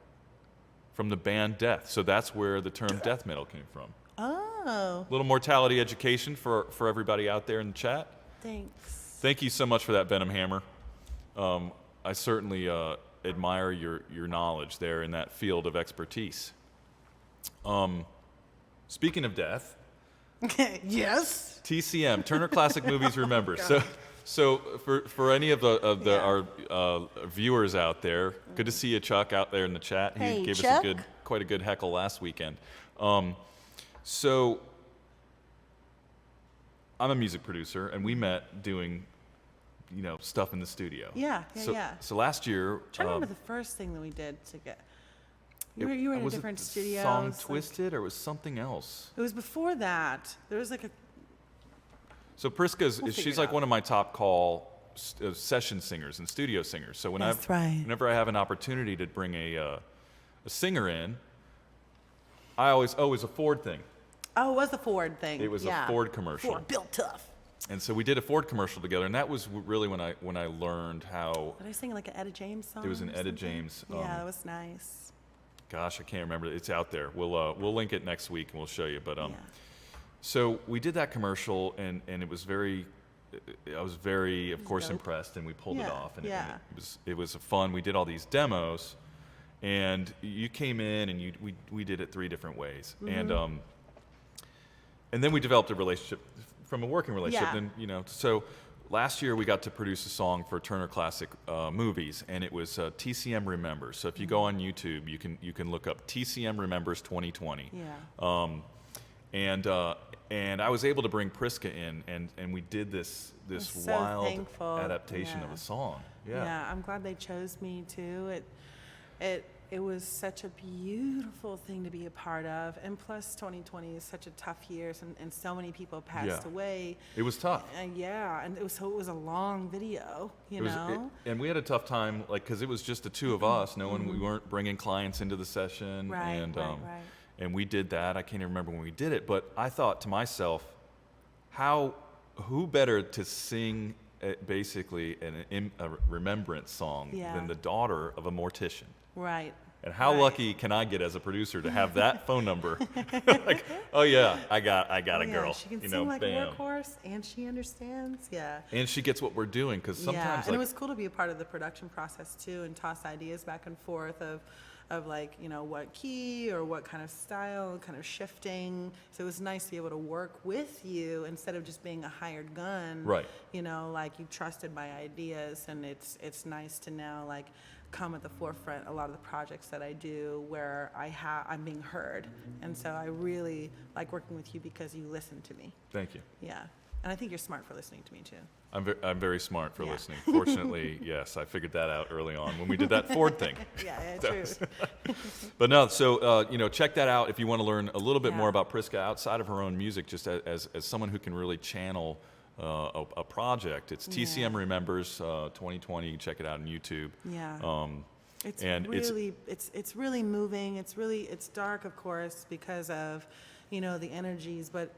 From the band Death. So that's where the term death metal came from. Oh, Little mortality education for everybody out there in the chat. thanks. Thank you so much for that, Benham Hammer. I certainly admire your knowledge there in that field of expertise. Speaking of death, Yes. TCM, Turner Classic Movies Remember. So for any of our viewers out there, good to see you, Chuck, out there in the chat. He Hey, gave Chuck. us quite a good heckle last weekend. So I'm a music producer, and we met doing stuff in the studio. Yeah. So last year, I'm trying to remember the first thing that we did to get. You were in a was it different the studio. Song Twisted, or was something else? It was before that. There was like a. So Prisca's, We'll she's figure it like out. one of my top call session singers and studio singers. So That's right. whenever I have an opportunity to bring a singer in, I always, it was a Ford thing. Oh, it was the Ford thing. It was yeah. a Ford commercial. Ford built tough. And so we did a Ford commercial together, and that was really when I learned how. Did I sing like an Etta James song? It was an or Etta something? James, Yeah, that was nice. Gosh, I can't remember. It's out there. We'll link it next week and we'll show you. But Yeah. so we did that commercial, and it was very. I was very, of course, dope. impressed, and we pulled it Yeah, off, and yeah. it was fun. We did all these demos, and you came in, and we did it 3 different ways, Mm-hmm. and then we developed a relationship from a working relationship. Yeah. And so last year we got to produce a song for Turner Classic Movies, and it was TCM Remembers. So if you go on YouTube, you can look up TCM Remembers 2020. Yeah. And I was able to bring Prisca in, and we did this I'm so wild thankful. adaptation of Yeah. a song. Yeah, I'm glad they chose me too. It was such a beautiful thing to be a part of, and plus 2020 is such a tough year, and so many people passed Yeah. away. It was tough. Yeah, and it was a long video, you It was, know. and we had a tough time, because it was just the 2 of us. We weren't bringing clients into the session, Right, and right. and we did that. I can't even remember when we did it, but I thought to myself, who better to sing basically a remembrance song Yeah. than the daughter of a mortician? Right. And how Right. lucky can I get as a producer to have that phone number? Like, oh yeah, I got a Yeah, girl. she can you sing know, like bam. a workhorse, and she understands. Yeah. And she gets what we're doing, because Yeah, sometimes and it was cool to be a part of the production process too, and toss ideas back and forth of like, what key or what kind of style, kind of shifting. So it was nice to be able to work with you instead of just being a hired gun. Right. Like you trusted my ideas, and it's nice to now like come at the forefront a lot of the projects that I do where I'm being heard. And so I really like working with you because you listen to me. Thank you. Yeah. And I think you're smart for listening to me too. I'm very smart for Yeah. listening. Fortunately, yes, I figured that out early on when we did that Ford thing. Yeah, That true. was- But no, so check that out if you want to learn a little bit more Yeah. about Prisca outside of her own music, just as someone who can really channel a project. It's TCM Yeah. Remembers 2020. You can check it out on YouTube. Yeah. It's and it's- really it's really moving. It's dark, of course, because of the energies, but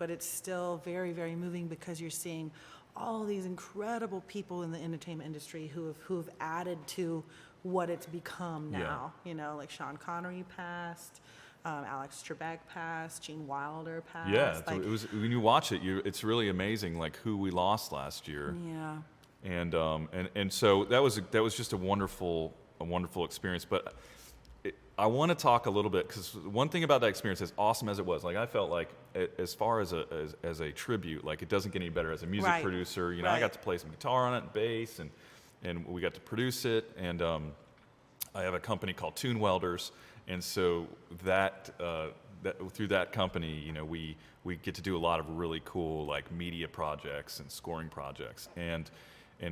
it's still very, very moving because you're seeing all these incredible people in the entertainment industry who have added to what it's become now. Like Sean Connery passed, Alex Trebek passed, Gene Wilder passed. Yeah, like, it was when you watch it, it's really amazing, like who we lost last year. yeah. And so that was just a wonderful experience. But I want to talk a little bit, because one thing about that experience, as awesome as it was, like I felt like as far as a tribute, like it doesn't get any better as a music Right. producer. You know, I got to play some guitar on it and bass, and we got to produce it. And I have a company called Tune Welders, and so that through that company, you know, we get to do a lot of really cool like media projects and scoring projects, and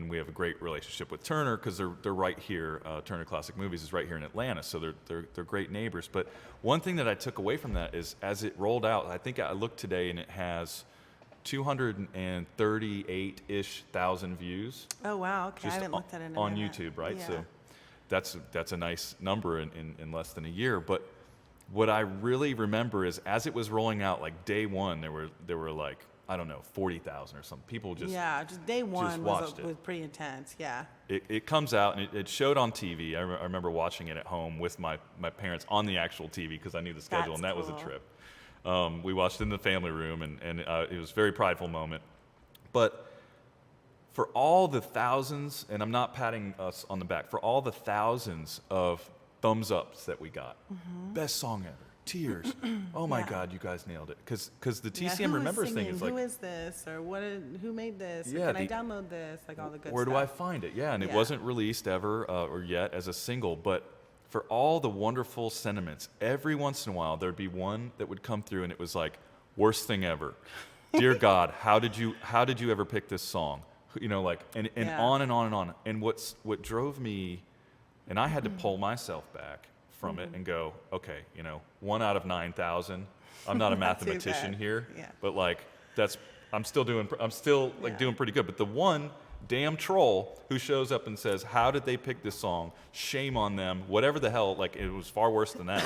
we have a great relationship with Turner, because they're right here. Turner Classic Movies is right here in Atlanta, so they're great neighbors. But one thing that I took away from that is, as it rolled out, I think I looked today and it has 238-ish thousand views. Oh wow, okay, I Just haven't looked at it on YouTube, right? Yeah. So that's a nice number in less than a year. But what I really remember is, as it was rolling out, like day one, there were like, I don't know, 40,000 or something. People just just day one watched it. was pretty intense. Yeah. It comes out and it showed on TV. I remember watching it at home with my parents on the actual TV, because I knew the schedule, and that was a cool. trip. We watched it in the family room, and it was a very prideful moment. But for all the thousands, and I'm not patting us on the back, for all the thousands of thumbs ups that we got, best song ever, tears, oh my Yeah. God, you guys nailed it. Because the Yeah, TCM who Remembers is thing singing? is like, who is this, or who made this? Or Yeah, can I download this? Like all the good where stuff. do I find it? Yeah, and it Yeah. wasn't released ever or yet as a single, but for all the wonderful sentiments, every once in a while there'd be one that would come through, and it was like, worst thing ever. Dear God, how did you ever pick this song? You know, like, and Yeah. on and on and on. And what drove me, and I had to pull myself back from it and go, okay, you know, 1 out of 9,000. I'm not a Not too mathematician bad. here, Yeah. but like I'm still Yeah. doing pretty good. But the one damn troll who shows up and says, how did they pick this song? Shame on them. Whatever the hell, like it was far worse than that.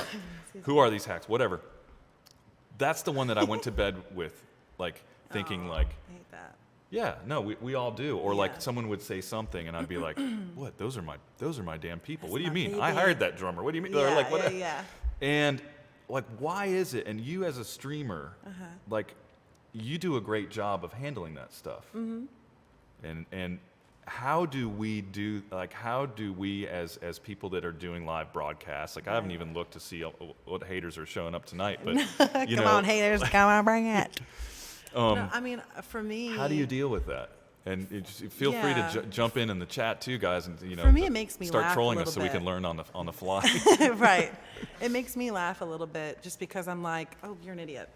Who are these hacks? Whatever. That's the one that I went to bed with, like thinking like, I hate that. yeah, no, we all do. Or Yeah. like someone would say something and I'd be like, what? Those are my damn people. What do you That's my mean? I baby. hired that drummer. What do you mean? Or Yeah, like, what? yeah. And like, why is it? And you as a streamer, like, you do a great job of handling that stuff. And how do we as people that are doing live broadcasts, like I haven't even looked to see what haters are showing up tonight, but you Come know, on, haters, come on, bring it. Um, No, I mean, for me, how do you deal with that? And feel free to Yeah. jump in the chat too, guys, and you know, For me, it makes me start laugh a trolling us little so we bit. can learn on the fly. Right. It makes me laugh a little bit just because I'm like, oh, you're an idiot.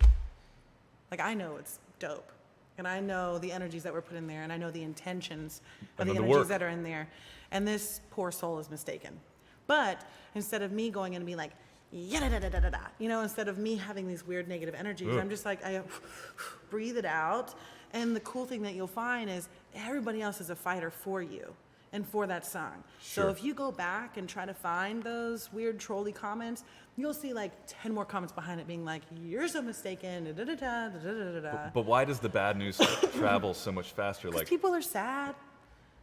Like, I know it's dope. And I know the energies that were put in there, and I know the intentions I of know the the energies work. that are in there. And this poor soul is mistaken. But instead of me going in and being like, da, you know, instead of me having these weird negative energies, Ugh. I'm just like, I breathe it out. And the cool thing that you'll find is everybody else is a fighter for you and for that song. Sure. So if you go back and try to find those weird trolly comments, you'll see like 10 more comments behind it being like, you're so mistaken, da da da da da da da. But why does the bad news travel so much faster? Because Like, people are sad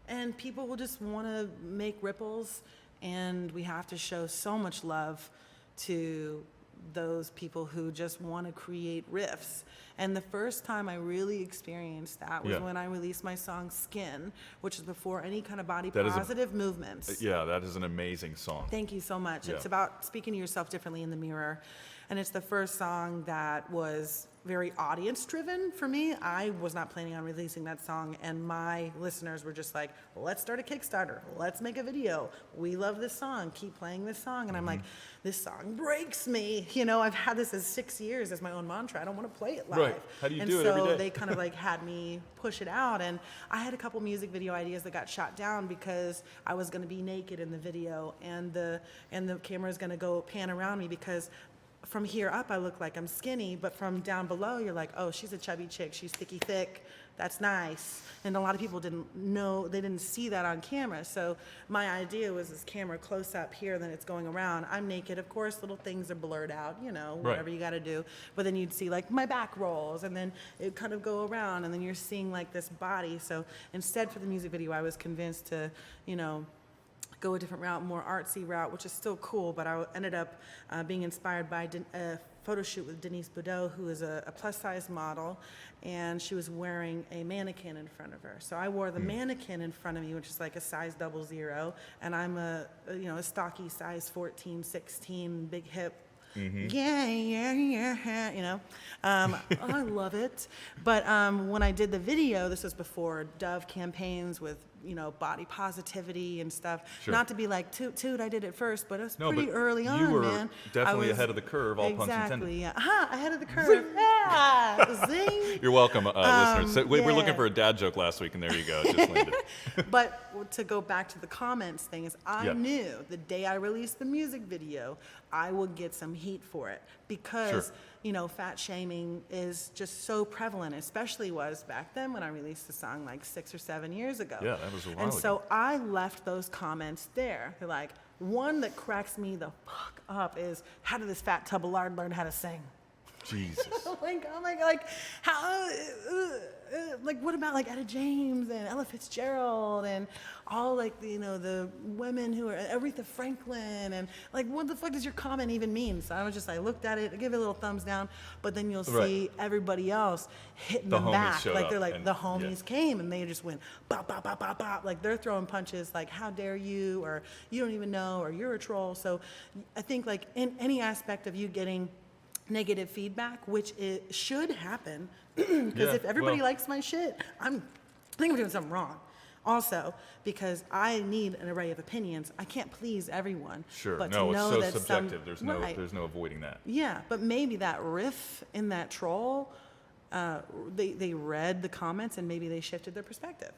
and people will just want to make ripples, and we have to show so much love to those people who just want to create riffs. And the first time I really experienced that was Yeah. when I released my song Skin, which is before any kind of body That is a- positive movements. yeah, that is an amazing song. Thank you so much. Yeah. It's about speaking to yourself differently in the mirror. And it's the first song that was very audience driven for me. I was not planning on releasing that song, and my listeners were just like, let's start a Kickstarter. Let's make a video. We love this song. Keep playing this song. And I'm like, this song breaks me. You know, I've had this as 6 years as my own mantra. I don't want to play it live. Right. How do you and do it so every day? they kind of like had me push it out, and I had a couple music video ideas that got shot down because I was going to be naked in the video, and the camera is going to go pan around me because from here up I look like I'm skinny, but from down below you're like, oh, she's a chubby chick, she's thicky thick, that's nice. And a lot of people didn't know, they didn't see that on camera. So my idea was this camera close up here, then it's going around. I'm naked, of course, little things are blurred out, you know, Right. whatever you got to do. But then you'd see like my back rolls, and then it kind of go around, and then you're seeing like this body. So instead for the music video, I was convinced to, you know, go a different route, more artsy route, which is still cool, but I ended up being inspired by a photo shoot with Denise Boudreau, who is a plus-size model, and she was wearing a mannequin in front of her. So I wore the mannequin in front of me, which is like a size 00, and I'm a stocky size 14, 16, big hip. Yeah. I love it. But when I did the video, this was before Dove campaigns with, body positivity and stuff. Sure. Not to be like, toot, I did it first, but it was No, pretty but early on, you were man. definitely ahead of the curve, all puns intended. Exactly, yeah. Ahead of the curve. Yeah, zing. You're welcome, listeners. So we were looking yeah. for a dad joke last week, and there you go. It just landed. But to go back to the comments thing is I Yeah. knew the day I released the music video, I would get some heat for it because, Sure. fat shaming is just so prevalent, especially was back then when I released the song like 6 or 7 years ago. Yeah, that was a while And ago. so I left those comments there. They're like, one that cracks me the fuck up is, how did this fat tub of lard learn how to sing? Jesus. Oh my God, like how, like what about like Etta James and Ella Fitzgerald and all like the women who are Aretha Franklin and like what the fuck does your comment even mean? So I was just, I looked at it, I give it a little thumbs down, but then you'll see everybody else hitting The them homies back, showed like up they're like and- the homies came and they just went bop bop bop bop bop, like they're throwing punches like how dare you, or you don't even know, or you're a troll. So I think like in any aspect of you getting negative feedback, which it should happen, because if everybody likes my shit, I think I'm doing something wrong. Also, because I need an array of opinions, I can't please everyone. Sure. But No, to it's know so that subjective. There's right. no avoiding that. Yeah, but maybe that riff in that troll, they read the comments and maybe they shifted their perspective.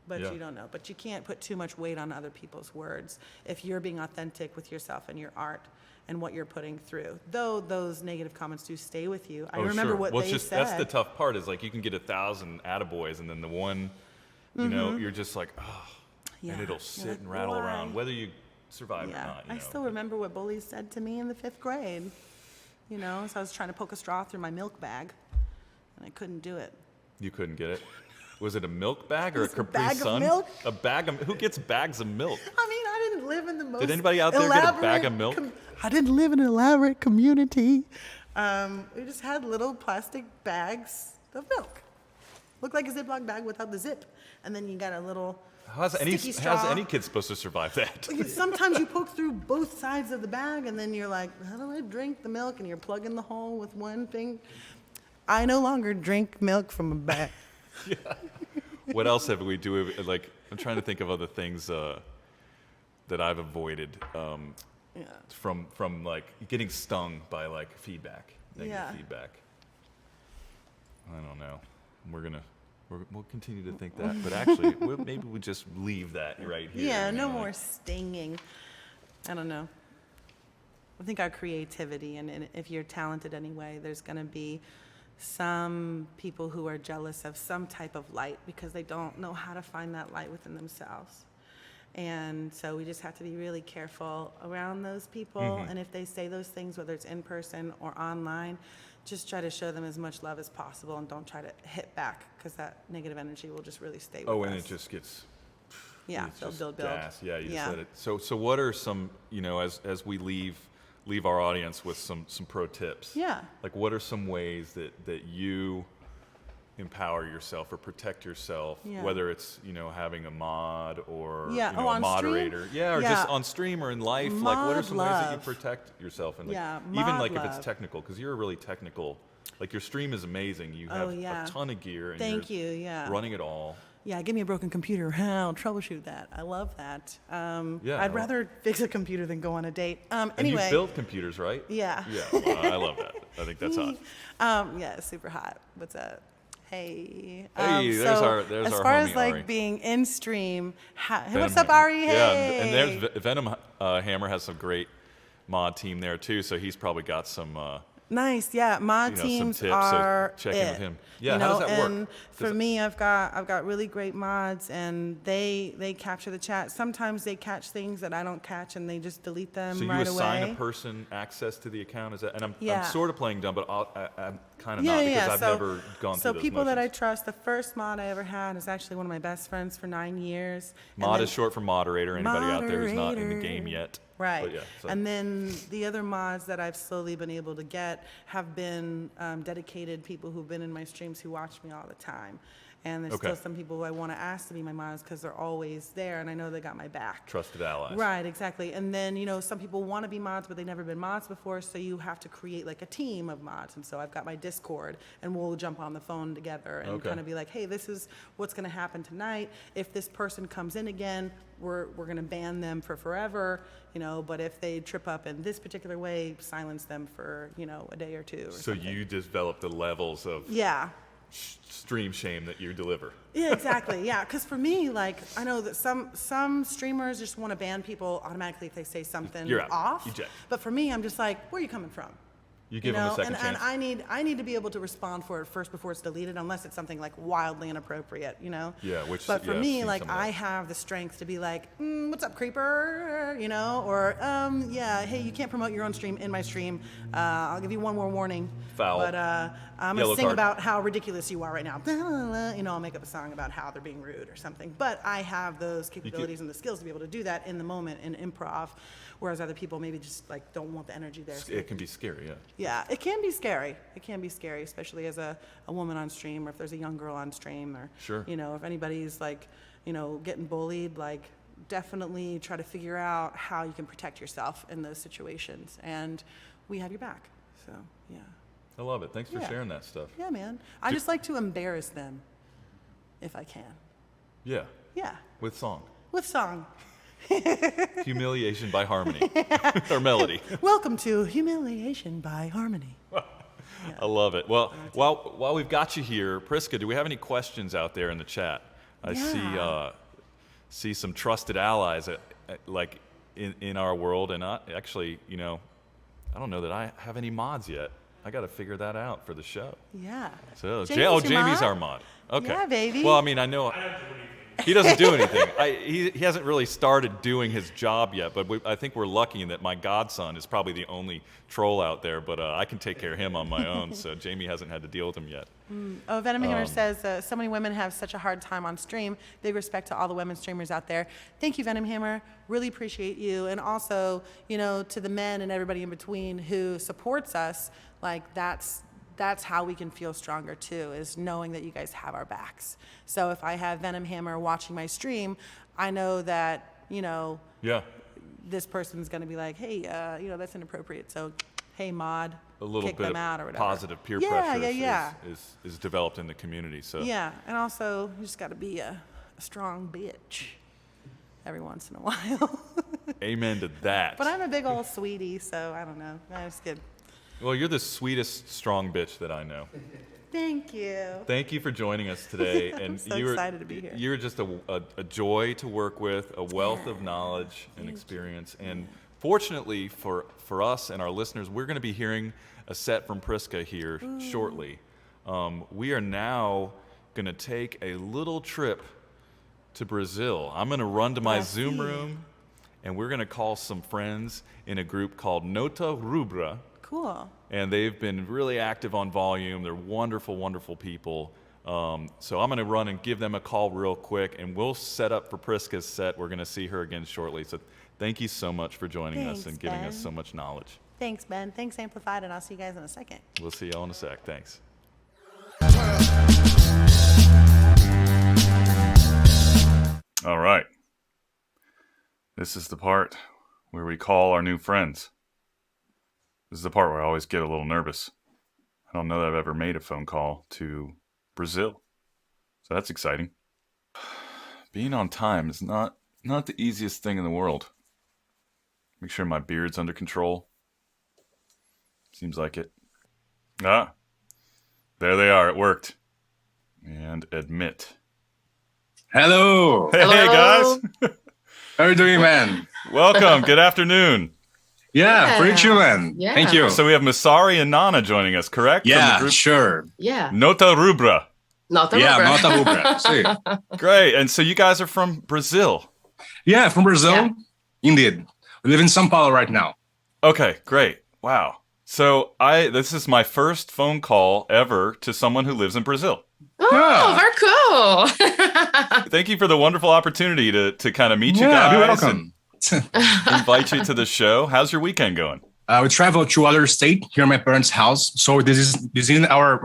But Yeah. you don't know. But you can't put too much weight on other people's words if you're being authentic with yourself and your art and what you're putting through. Though those negative comments do stay with you. I remember what well, they it's just, said. That's the tough part is like you can get 1,000 attaboys and then the one, you're just like, oh, Yeah. and it'll You're sit like, and rattle why? around, whether you survive or Yeah, not. I still remember what bullies said to me in the 5th grade. So I was trying to poke a straw through my milk bag, and I couldn't do it. You couldn't get it. Was it a milk bag or a Just a Capri bag of Sun? milk? A bag of who gets bags of milk? I mean, I didn't live in the most. Did anybody out there get a bag of elaborate milk? I didn't live in an elaborate community. We just had little plastic bags of milk. Looked like a Ziploc bag without the zip, and then you got a little. How's any straw. kid supposed to survive that? Sometimes you poke through both sides of the bag, and then you're like, how do I drink the milk? And you're plugging the hole with one thing. I no longer drink milk from a bag. What else have we do? Like, I'm trying to think of other things that I've avoided from like getting stung by like feedback, negative feedback. I don't know. We'll continue to think that, but actually, maybe we just leave that right here. Yeah, you no know, more like- stinging. I don't know. I think our creativity, and if you're talented anyway, there's going to be some people who are jealous of some type of light because they don't know how to find that light within themselves. And so we just have to be really careful around those people. And if they say those things, whether it's in person or online, just try to show them as much love as possible and don't try to hit back because that negative energy will just really stay with us. Oh, and it just gets. Yeah, it's build, just build, build. gas. Yeah, you Yeah. said it. So what are some, as we leave our audience with some pro tips? Yeah. Like, what are some ways that you empower yourself or protect yourself, Yeah. whether it's, having a mod or Yeah. a On moderator. stream? Yeah, or Yeah. just on stream or in life. Like, what are some ways that you Mod love. protect yourself? And like, Yeah, even mod like if love. it's technical, because you're a really technical, like your stream is amazing. You have yeah. a ton of gear and Thank you're you, yeah. running it all. Yeah, give me a broken computer. I'll troubleshoot that. I love that. Yeah, I'd well- rather fix a computer than go on a date. And Anyway. you build computers, right? Yeah. Yeah, well, I love that. I think that's hot. Yeah, super hot. What's up? Hey. Hey, there's our as homie far as like Ari. being in stream, hey, Ben what's up, Hammer. Ari? Hey. Yeah, and there's Venom Hammer has some great mod team there too, so he's probably got some Nice, yeah. Mod some teams tips, so are check in with it, him. Yeah, how does that work? And for 'Cause- me, I've got really great mods, and they capture the chat. Sometimes they catch things that I don't catch, and they just delete them So you right assign away. a person access to the account, is that? And I'm Yeah. sort of playing dumb, but I'm kind of not, because I've So, never gone so through those people that I motions. trust, the first mod I ever had is actually one of my best friends for 9 years. And Mod then- is short for moderator. Anybody out there who's not in the Moderator. game yet. Right. But yeah, so- And then the other mods that I've slowly been able to get have been dedicated people who've been in my streams who watch me all the time. And there's Okay. still some people who I want to ask to be my mods because they're always there and I know they got my back. Trusted allies. Right, exactly. And then, some people want to be mods, but they've never been mods before, so you have to create like a team of mods. And so I've got my Discord, and we'll jump on the phone together and Okay. kind of be like, hey, this is what's going to happen tonight. If this person comes in again, we're going to ban them for forever, but if they trip up in this particular way, silence them for, a day or two. Or So something. you develop the levels of Yeah. stream shame that you deliver. Yeah, exactly. Yeah, because for me, I know that some streamers just want to ban people automatically if they say something You're out. off. Eject. But for me, I'm just like, where are you coming from? You give them a second and chance. I need to be able to respond for it first before it's deleted, unless it's something like wildly inappropriate, Yeah, which- But for yeah, I've me, seen like some of I that. have the strength to be like, what's up, creeper? Or yeah, hey, you can't promote your own stream in my stream. I'll give you one more warning. Foul. But I'm Yellow gonna sing card. about how ridiculous you are right now. I'll make up a song about how they're being rude or something. But I have those capabilities and the skills to be able to do that in the moment in improv, whereas other people maybe just don't want the energy there. So It can be scary, yeah. yeah, it can be scary. It can be scary, especially as a woman on stream, or if there's a young girl on stream, or Sure. if anybody's getting bullied, definitely try to figure out how you can protect yourself in those situations, and we have your back. So yeah, I love it. Thanks for Yeah. sharing that stuff. yeah, man. I just like to embarrass them, if I can. Yeah, Yeah, with song. with song. Humiliation by harmony or melody. Welcome to Humiliation by Harmony. I love it. Well, while we've got you here, Prisca, do we have any questions out there in the chat? I see some trusted allies in our world, and actually, I don't know that I have any mods yet. I got to figure that out for the show. Yeah. So, Jamie's your Jamie's mod? our mod. Okay. Yeah, baby. Well, I mean, I know he doesn't do anything. He hasn't really started doing his job yet, but I think we're lucky in that my godson is probably the only troll out there, but I can take care of him on my own, so Jamie hasn't had to deal with him yet. Oh, Venom Hammer says, so many women have such a hard time on stream. Big respect to all the women streamers out there. Thank you, Venom Hammer. Really appreciate you. And also, to the men and everybody in between who supports us, that's how we can feel stronger too, is knowing that you guys have our backs. So if I have Venom Hammer watching my stream, I know that, Yeah. this person's going to be like, hey, that's inappropriate. So, hey, mod, A little kick bit them of out or whatever. positive peer Yeah, pressure yeah. is developed in the community. So Yeah, and also you just got to be a strong bitch every once in a while. amen to that. But I'm a big old sweetie, so I don't know. I just get. Well, you're the sweetest strong bitch that I know. Thank you. Thank you for joining us today. And so you were, excited to be here. You're just a joy to work with, a wealth of knowledge and experience. And fortunately for us and our listeners, we're going to be hearing a set from Prisca here shortly. We are now going to take a little trip to Brazil. I'm going to run to my Zoom room, and we're going to call some friends in a group called Nota Rubra. Cool. And they've been really active on Volume. They're wonderful, wonderful people. So I'm going to run and give them a call real quick, and we'll set up for Prisca's set. We're going to see her again shortly. So thank you so much for joining us Thanks, and giving Ben. us so much knowledge. Thanks, Ben. Thanks, Amplified, and I'll see you guys in a second. We'll see y'all in a sec. Thanks. All right. This is the part where we call our new friends. This is the part where I always get a little nervous. I don't know that I've ever made a phone call to Brazil. So that's exciting. Being on time is not the easiest thing in the world. Make sure my beard's under control. Seems like it. Ah, there they are. It worked. And admit. Hello. Hey, Hello. guys. How are you doing, man? Welcome. Good afternoon. Yeah, pretty chill, man. Yeah. Thank you. So we have Masari and Nana joining us, correct? From the Yeah, group sure. Yeah. Nota Rubra. Not a Yeah, rubber. not a rubra. See. Great. And so you guys are from Brazil. Yeah, from Brazil. Yeah. Indeed. We live in São Paulo right now. Okay, great. Wow. So this is my first phone call ever to someone who lives in Brazil. Oh, very cool. Thank you for the wonderful opportunity to kind of meet you Yeah, guys you're welcome. and invite you to the show. How's your weekend going? We traveled to other state here, at my parents' house. So this is our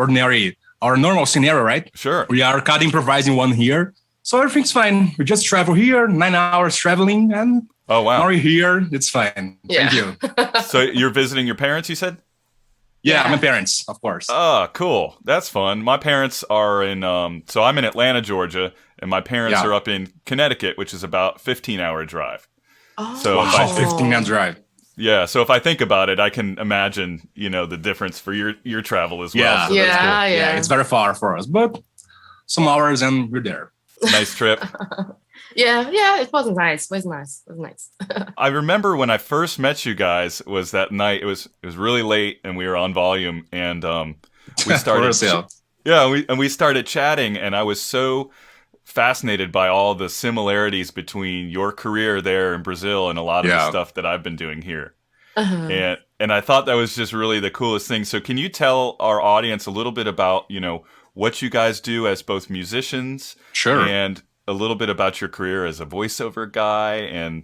normal scenario, right? Sure. We are kind of improvising one here. So everything's fine. We just travel here, 9 hours traveling, and Oh, wow. now we're here. It's fine. Yeah. Thank you. So you're visiting your parents, you said? Yeah, Yeah. my parents, of course. Oh, cool. That's fun. My parents are in, so I'm in Atlanta, Georgia, and my parents Yeah. are up in Connecticut, which is about 15-hour drive. Oh. So if I- 15 minutes drive. Yeah, so if I think about it, I can imagine, the difference for your travel as well. Yeah. So that's Yeah, cool. yeah. It's very far for us, but some hours and we're there. Nice trip. Yeah, it was nice. It was nice. I remember when I first met you guys was that night. It was really late and we were on volume and we started For us, yeah. we started chatting and I was so fascinated by all the similarities between your career there in Brazil and a lot of the Yeah. stuff that I've been doing here. Uh-huh. And I thought that was just really the coolest thing. So can you tell our audience a little bit about, what you guys do as both musicians Sure. and a little bit about your career as a voiceover guy? And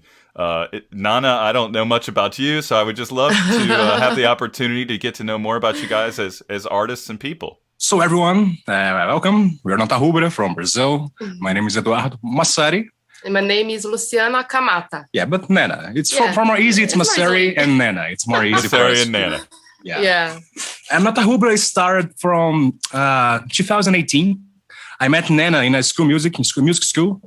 Nana, I don't know much about you, so I would just love to have the opportunity to get to know more about you guys as artists and people. So everyone, welcome. We're Nota Rubra from Brazil. My name is Eduardo Massari. And my name is Luciana Kamata. Yeah, but Nana. It's Yeah. for more easy. It's It's Massari nice. and Nana. It's more easy for Sorry, us. and Nana. Yeah. Yeah. And Nota Rubra started from 2018. I met Nana in a music school.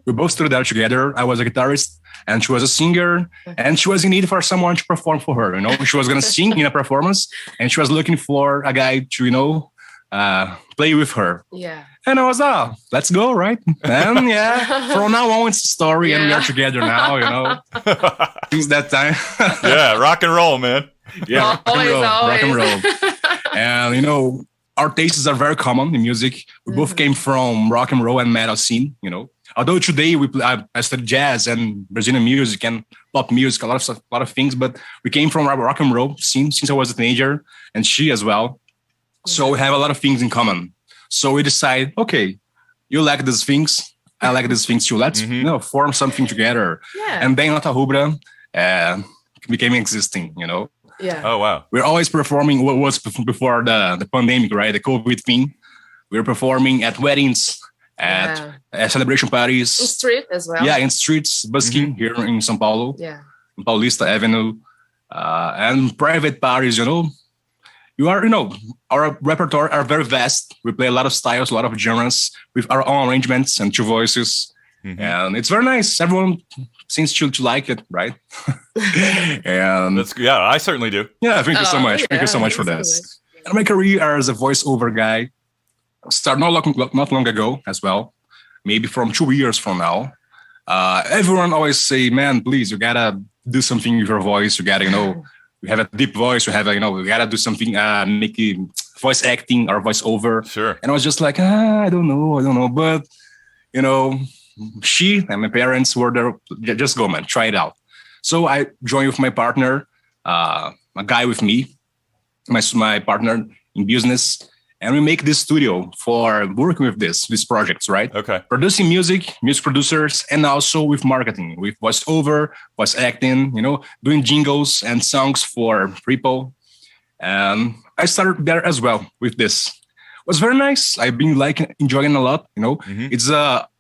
We both stood there together. I was a guitarist and she was a singer and she was in need for someone to perform for her. She was going to sing in a performance and she was looking for a guy to, play with her. Yeah. And I was, let's go, right? And yeah, from now on, it's a story and we Yeah. are together now, Since that time. Yeah, rock and roll, man. Yeah, Always. rock and roll. And, our tastes are very common in music. We both came from rock and roll and metal scene, Although today I study jazz and Brazilian music and pop music, a lot of things, but we came from a rock and roll scene since I was a teenager and she as well. So we have a lot of things in common. So we decide, okay, you like these things, I like these things too. Let's form something together. Yeah. And then Nota Rubra became existing, Yeah. Oh, wow. We're always performing what was before the pandemic, right? The COVID thing. We're performing at weddings, at celebration In parties. street as well. Yeah, in streets, busking here in São Paulo, Yeah. in Paulista Avenue, and private parties, our repertoire are very vast. We play a lot of styles, a lot of genres with our own arrangements and two voices. And it's very nice. Everyone seems to like it, right? And I certainly do. yeah, thank you so Oh, much. Thank you so much for thank you so this. And my career as a voiceover guy started not long ago as well, maybe from 2 years from now. Everyone always say, man, please, you gotta do something with your voice. You gotta, you have a deep voice. You have you gotta do something, make it voice acting or voiceover. Sure. And I was just like, I don't know. But, she and my parents were there, just go, man, try it out. So I joined with my partner, a guy with me, my partner in business, and we make this studio for working with these projects, right? Okay. Producing music producers, and also with marketing, with voiceover, voice acting, doing jingles and songs for people. And I started there as well with this. It was very nice. I've been enjoying a lot, It's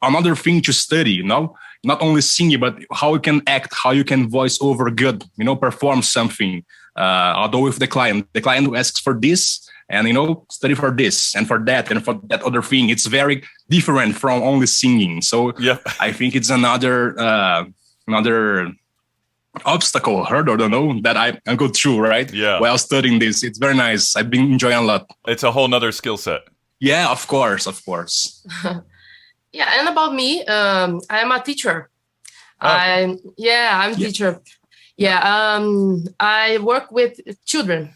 another thing to study, not only singing, but how you can act, how you can voice over good, perform something. Although with the client who asks for this and, study for this and for that other thing. It's very different from only singing. So Yeah. I think it's another obstacle, hurdle, that I go through, right? Yeah. While studying this. It's very nice. I've been enjoying a lot. It's a whole nother skill set. Yeah, of course. Yeah. And about me, I am a teacher. Oh. I'm a teacher. Yeah. I work with children,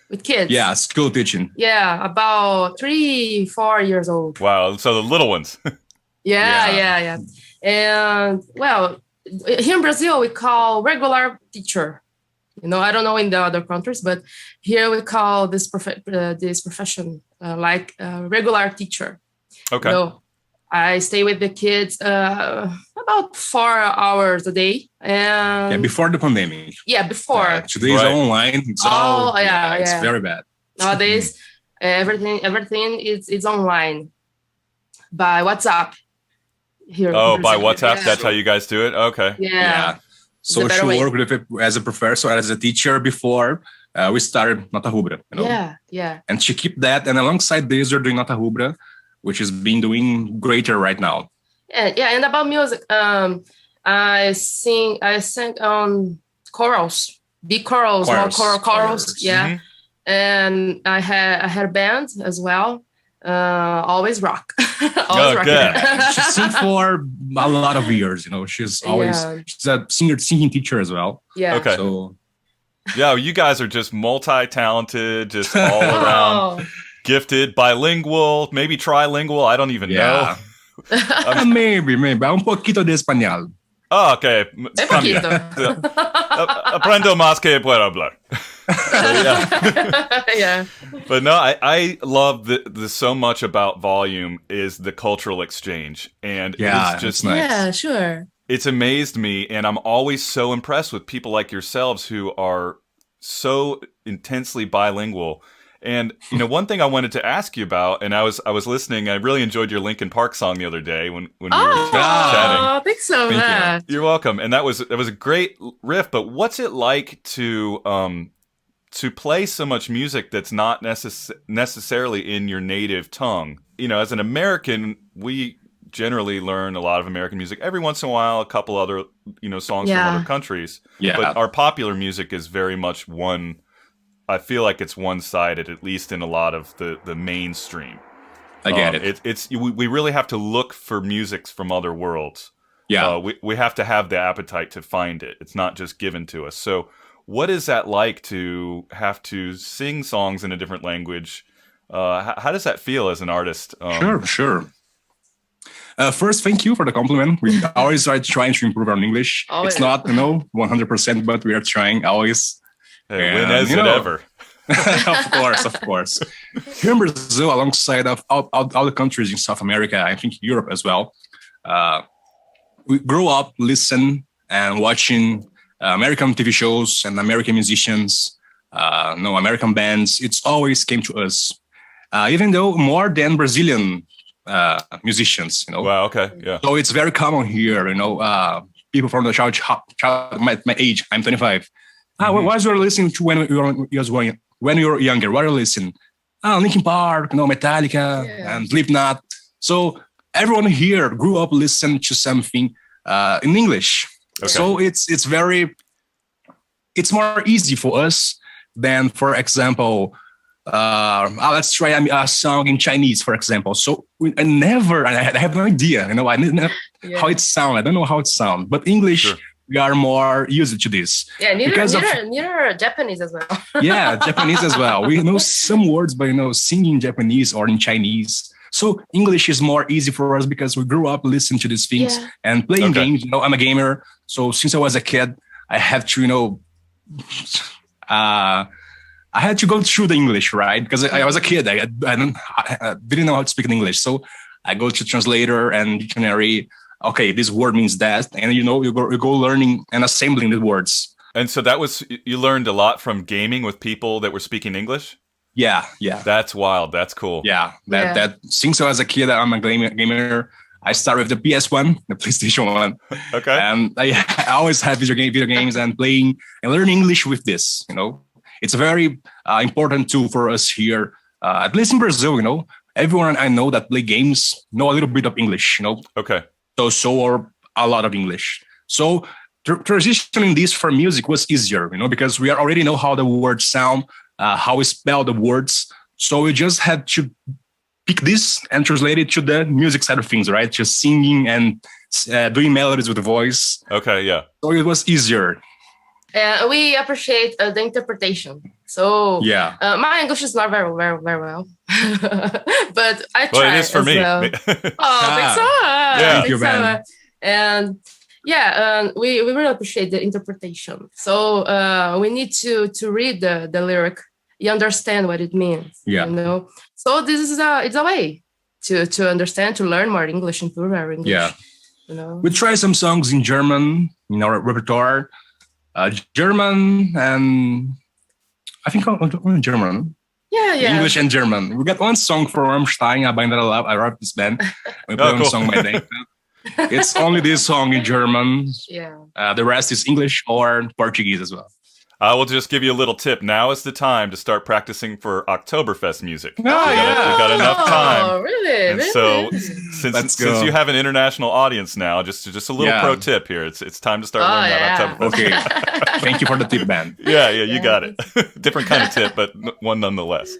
with kids. Yeah, school teaching. Yeah. About 3-4 years old. Wow. So the little ones. Yeah. And well, here in Brazil, we call regular teacher. I don't know in the other countries, but here we call this profession like a regular teacher. Okay. I stay with the kids about 4 hours a day. And before the pandemic. Yeah, before. Today's online. It's it's very bad. Nowadays, everything is online by WhatsApp. Here. Oh, by WhatsApp? Yeah. That's how you guys do it? Okay. Yeah. So she worked with it as a professor, as a teacher before we started Nota Rubra. Yeah. And she kept that. And alongside this, you're doing Nota Rubra, which has been doing greater right now. Yeah. And about music, I sang on chorals, big chorals, small chorals. Yeah. Mm-hmm. And I had a band as well. Always rock. Always rock. She sang for a lot of years. She's a singing teacher as well. Yeah. Okay. So, you guys are just multi-talented, just all around gifted, bilingual, maybe trilingual. I don't even know. Maybe. Un poquito de español. Oh, okay. Aprendo más que puedo hablar. Yeah. But no, I love the so much about Volume is the cultural exchange. And it's just nice. Yeah, sure. It's amazed me, and I'm always so impressed with people like yourselves who are so intensely bilingual. And one thing I wanted to ask you about, and I was listening. I really enjoyed your Linkin Park song the other day when we were chatting. Oh, thanks so much. You're welcome. And that was a great riff. But what's it like to play so much music that's not necessarily in your native tongue? As an American, we generally learn a lot of American music. Every once in a while, a couple other songs from other countries. Yeah. But our popular music is very much one. I feel like it's one-sided, at least in a lot of the mainstream. I get it. We really have to look for music from other worlds. Yeah. We have to have the appetite to find it. It's not just given to us. So what is that like to have to sing songs in a different language? How does that feel as an artist? Sure. First, thank you for the compliment. We always are trying to improve our English. It's not, 100%, but we are trying always. Hey, when is it ever? Of course. Here in Brazil, alongside of all the countries in South America, I think Europe as well, we grew up listening and watching American TV shows and American musicians, American bands. It's always came to us, even though more than Brazilian musicians. Wow. Okay. Yeah. So it's very common here. People from the child my age. I'm 25. What are you listening to when you're younger? What are you listening? Linkin Park, Metallica, and Slipknot. So everyone here grew up listening to something in English. Okay. So it's more easy for us than, for example, let's try a song in Chinese, for example. So I have no idea. I didn't know how it sounds. I don't know how it sounds, but English. Sure. We are more used to this. Yeah, neither Japanese as well. Yeah, Japanese as well. We know some words, but singing Japanese or in Chinese. So English is more easy for us because we grew up listening to these things and playing games. I'm a gamer, so since I was a kid, I had to, I had to go through the English, right? Because I was a kid. I didn't know how to speak in English, so I go to translator and dictionary. Okay, this word means that, and you go learning and assembling the words. And so you learned a lot from gaming with people that were speaking English? Yeah. That's wild. That's cool. Yeah, that since I was a kid, I'm a gamer. I started with the PS1, the PlayStation 1. Okay. And I always had video games and playing and learning English with this. It's a very important tool for us here, at least in Brazil. Everyone I know that play games know a little bit of English. Okay. So or a lot of English. So transitioning this for music was easier, because we already know how the words sound, how we spell the words. So we just had to pick this and translate it to the music side of things, right? Just singing and doing melodies with the voice. Okay, yeah. So it was easier. We appreciate the interpretation. So my English is not very, very, very well, but I try. Well, it is for me. Well. Oh, thanks so much. Thank you, man. And we really appreciate the interpretation. So we need to read the lyric. You understand what it means. Yeah. So this is it's a way to understand, to learn more English, improve our English. Yeah. We try some songs in German in our repertoire. German and I think only German. Yeah. English and German. We got one song from Rammstein, a band that I love. I love this band. We play one song by day. It's only this song in German. Yeah. The rest is English or Portuguese as well. I will just give you a little tip. Now is the time to start practicing for Oktoberfest music. Oh, yeah. We've got enough time. Really? And so, since you have an international audience now, just a little pro tip here. It's time to start learning that Oktoberfest. Okay. Thank you for the tip, Ben. Yeah, you got it. Different kind of tip, but one nonetheless.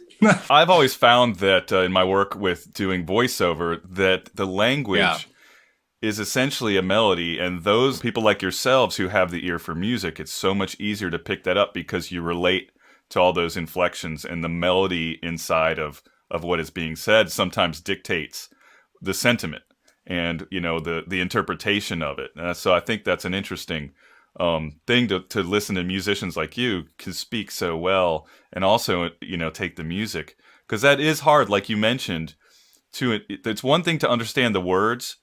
I've always found that in my work with doing voiceover, that the language is essentially a melody, and those people like yourselves who have the ear for music, it's so much easier to pick that up because you relate to all those inflections, and the melody inside of what is being said sometimes dictates the sentiment and the interpretation of it. So I think that's an interesting thing to listen to musicians like you can speak so well, and also take the music, because that is hard, like you mentioned. It's one thing to understand the words,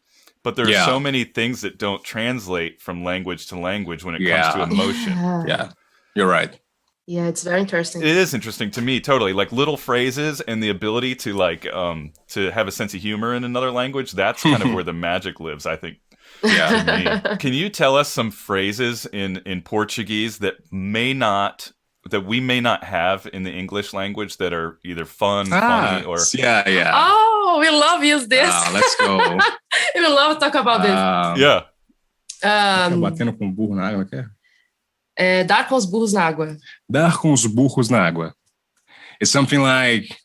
but there's so many things that don't translate from language to language when it comes to emotion. Yeah, you're right. Yeah, it's very interesting. It is interesting to me, totally. Like little phrases and the ability to to have a sense of humor in another language. That's kind of where the magic lives, I think. Yeah. To me. Can you tell us some phrases in Portuguese that we may not have in the English language that are either funny or yeah. Oh, we love use this. Let's go. We love to talk about this. Batendo com burro na água, quer? Dar com os burros na água. Dar com os burros na água. It's something like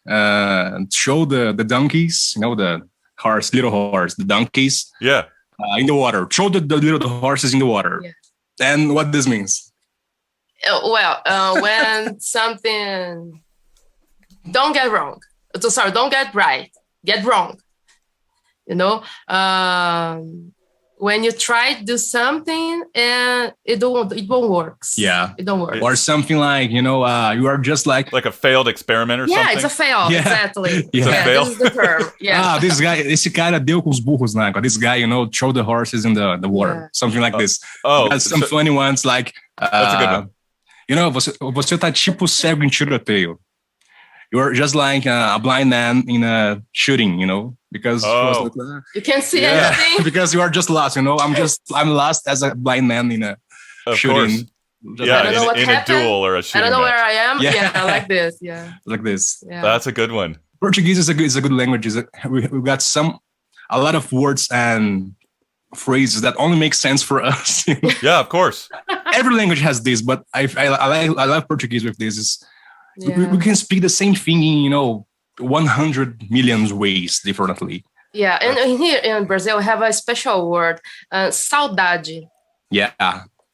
show the donkeys, the little horse, the donkeys. Yeah. In the water. Show the little horses in the water. Yeah. And what this means? When something don't get wrong. Don't get right. Get wrong. When you try to do something and it won't work. Yeah. It don't work. Or something like, you are just like a failed experiment or something? Yeah, it's a fail. Yeah. Exactly. It's a fail. This is the term. Yeah. Esse cara deu com os burros na água. This guy, throw the horses in the water. Yeah. Something like this. Some funny ones like, that's a good one. Você tá tipo cego em tiroteio. You're just like a blind man in a shooting, because you can't see anything. Because you are just lost, I'm lost as a blind man in a shooting. In a duel or a shooting. I don't know where I am. Yeah, like this. Yeah, like this. Yeah. That's a good one. Portuguese is a good language. We got a lot of words and phrases that only make sense for us. Yeah, of course. Every language has this, but I love Portuguese with this. We can speak the same thing in 100 million ways differently. Yeah, and here in Brazil we have a special word, saudade. Yeah,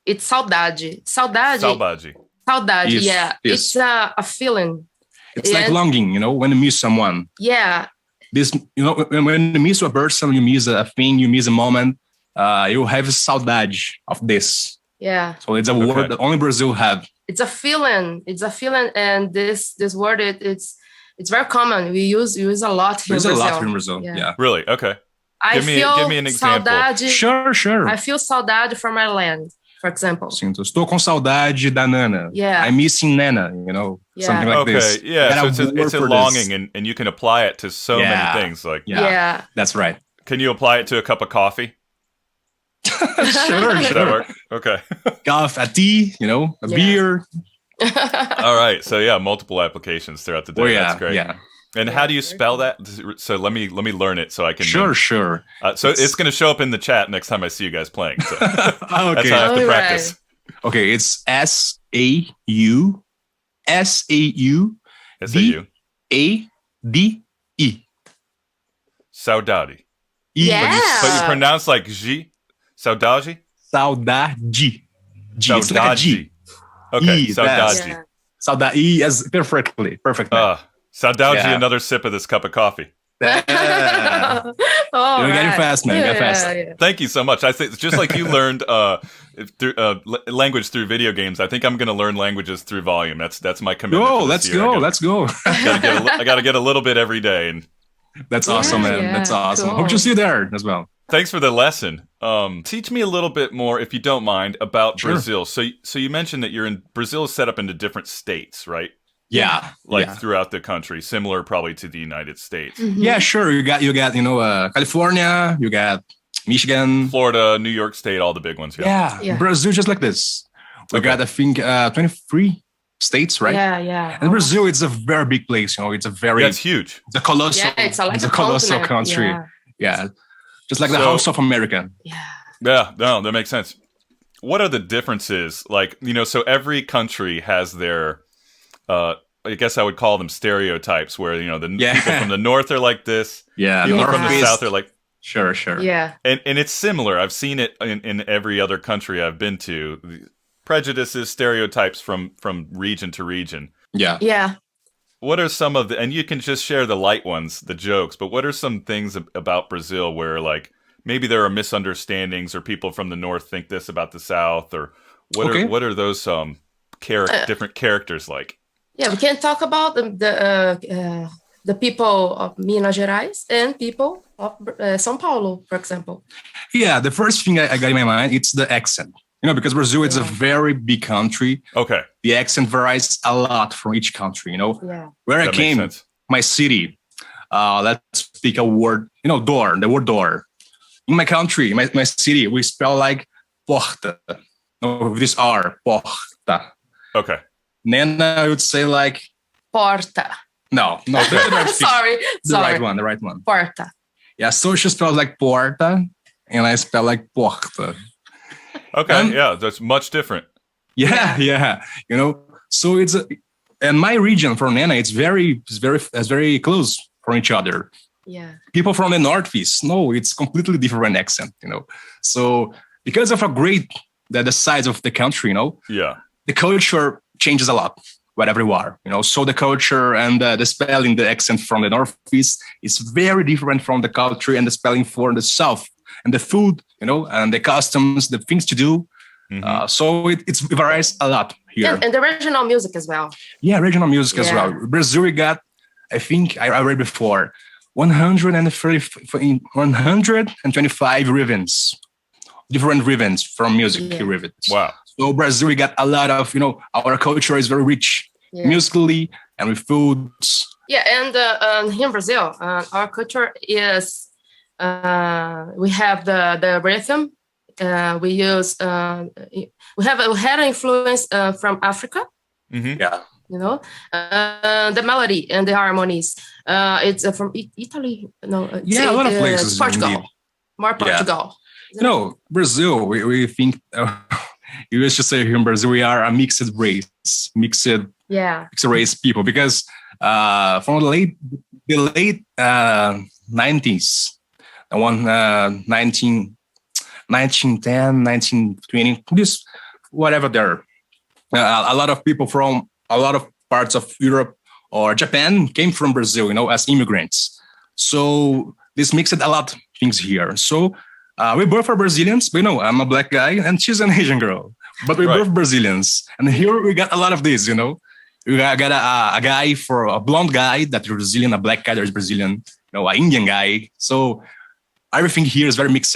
it's saudade. Saudade. Yes, yeah. Yes. It's a feeling. It's like longing, when you miss someone. Yeah. This, when you miss a person, you miss a thing, you miss a moment. You have saudade of this. Yeah. So it's a word that only Brazil have. It's a feeling. And this word it's very common. We use a lot here in Brazil. There's a lot here in Brazil. Yeah. Really? Okay. Give me an example. Saudade. Sure. I feel saudade from my land, for example. Estou com saudade da Nana. Yeah. I'm missing Nana, something like this. Okay, yeah. So it's a longing, and you can apply it to so many things. Like, yeah. That's right. Can you apply it to a cup of coffee? Sure. Does that work? Okay. A tea, a beer. All right. So multiple applications throughout the day. Oh, yeah, that's great. Yeah. And how do you spell that? So let me learn it so I can. Sure. So it's going to show up in the chat next time I see you guys playing. So okay. That's how I have to practice. Okay, it's SAU DADE. Saudade. Yeah. But you pronounce like G. Saudade. Saudade. It's like a G. Okay. Saudade. Yeah. Saudade, yes, perfect. Saudade, another sip of this cup of coffee. Yeah. All You're getting right. fast, man. You're fast. Yeah. Thank you so much. I think it's just like you learned through, language through video games. I think I'm going to learn languages through volume. That's my commitment. Go, for this let's year. go, let's go. I got to get a little bit every day. And That's awesome, man. Yeah, That's awesome. cool. Hope to see you there as well. thanks for the lesson. Teach me a little bit more, if you don't mind, about Sure. Brazil. So you mentioned that you're in Brazil is set up into different states, right? Yeah, Like yeah. throughout the country, similar probably to the United States. Yeah, sure. You got California, you got Michigan, Florida, New York State, all the big ones. Yeah. Yeah. Brazil just like this. We Okay. got I think 23 states, right? Yeah. And Brazil, it's a very big place. It's a very Yeah, it's huge. it's a colossal, Yeah, it's like it's a a colossal continent. country. Yeah. Yeah, just like the So- House of America. Yeah. Yeah, no, that makes sense. What are the differences? Like, so every country has their, I guess I would call them stereotypes, where the Yeah. people from the north are like this, Yeah, people from the Northeast. south are like, Sure. Yeah. and it's similar. I've seen it in every other country I've been to. The prejudices, stereotypes from region to region. Yeah. Yeah. What are some of the, and you can just share the light ones, the jokes, but what are some things about Brazil where like maybe there are misunderstandings or people from the north think this about the south, or Okay. what are those different characters like? Yeah, we can talk about the people of Minas Gerais and people of São Paulo, for example. Yeah, the first thing I got in my mind, it's the accent. Because Brazil is a very big country. Okay. The accent varies a lot from each country. Yeah. Where I That makes came, sense. my city, let's pick a word, door, the word door. In my country, my city, we spell like porta. With this R, porta. Okay. Then I would say like, Porta. no, the right thing. Sorry. The right one. Porta. Yeah, so she spells like porta, and I spell like porta. Okay. Yeah, that's much different. Yeah. So and my region from Nana, it's very close from each other. Yeah. People from the Northeast, no, it's completely different accent. So because of the size of the country, Yeah. the culture changes a lot wherever you are. So the culture and the spelling, the accent from the Northeast is very different from the culture and the spelling for the South. And the food, and the customs, the things to do. Mhm. So it varies a lot here. And the regional music as well. Yeah, regional music as Yeah. well. Brazil, we got, I think I read before, 125 rhythms, different rhythms from music Yeah. rhythms. Wow. So Brazil, we got a lot of, our culture is very rich Yeah. musically and with foods. Yeah, and here in Brazil, our culture is we have the rhythm. We use we had an influence from Africa. Mm-hmm. Yeah. The melody and the harmonies. It's from Italy. No, Yeah, a lot of places, Portugal, indeed. more Portugal. Brazil, we think, you used to say here in Brazil, we are a mixed race, mixed Yeah, race people, because from the late 90s, the one 1910, 1920, this whatever there, a lot of people from a lot of parts of Europe or Japan came from Brazil, as immigrants. So this mixed a lot of things here. So we both are Brazilians, but I'm a black guy and she's an Asian girl, but we're Right. both Brazilians. And here we got a lot of this, We got a guy for a blonde guy that's Brazilian, a black guy that's Brazilian, an Indian guy. So everything here is very mixed.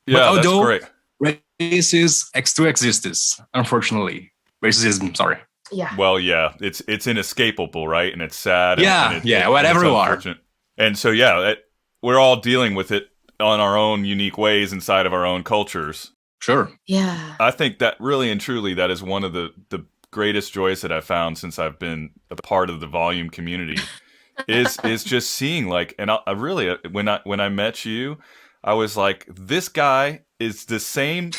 Yeah, that's although- great. Races still exists, unfortunately. Racism, sorry. yeah. Well, yeah, it's inescapable, right? And it's sad. Yeah, and whatever it's you are. unfortunate. And so, yeah, we're all dealing with it on our own unique ways inside of our own cultures. Sure. Yeah. I think that really and truly, that is one of the greatest joys that I've found since I've been a part of the volume community is just seeing like, and I really, when I met you, I was like, this guy is the same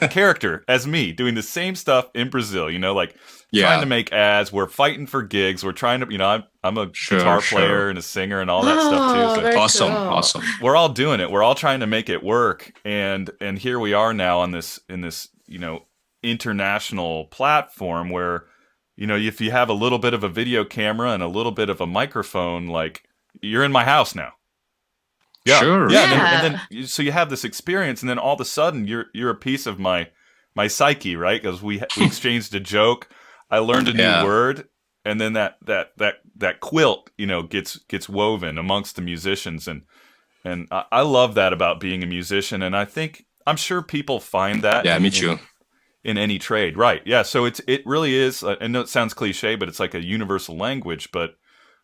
character as me, doing the same stuff in Brazil, trying to make ads. We're fighting for gigs. We're trying to, I'm a Sure, guitar sure. player and a singer and all that stuff too. So very Awesome. cool. Awesome. we're all doing it. We're all trying to make it work. And here we are now in this, international platform where, if you have a little bit of a video camera and a little bit of a microphone, like you're in my house now. Yeah. Sure. Yeah. Yeah. And then so you have this experience, and then all of a sudden you're a piece of my psyche, right? Because we exchanged a joke. I learned a new word, and then that quilt, gets woven amongst the musicians, and I love that about being a musician, and I'm sure people find that. Yeah, me too. In any trade, right? Yeah. So it really is. I know it sounds cliche, but it's like a universal language. But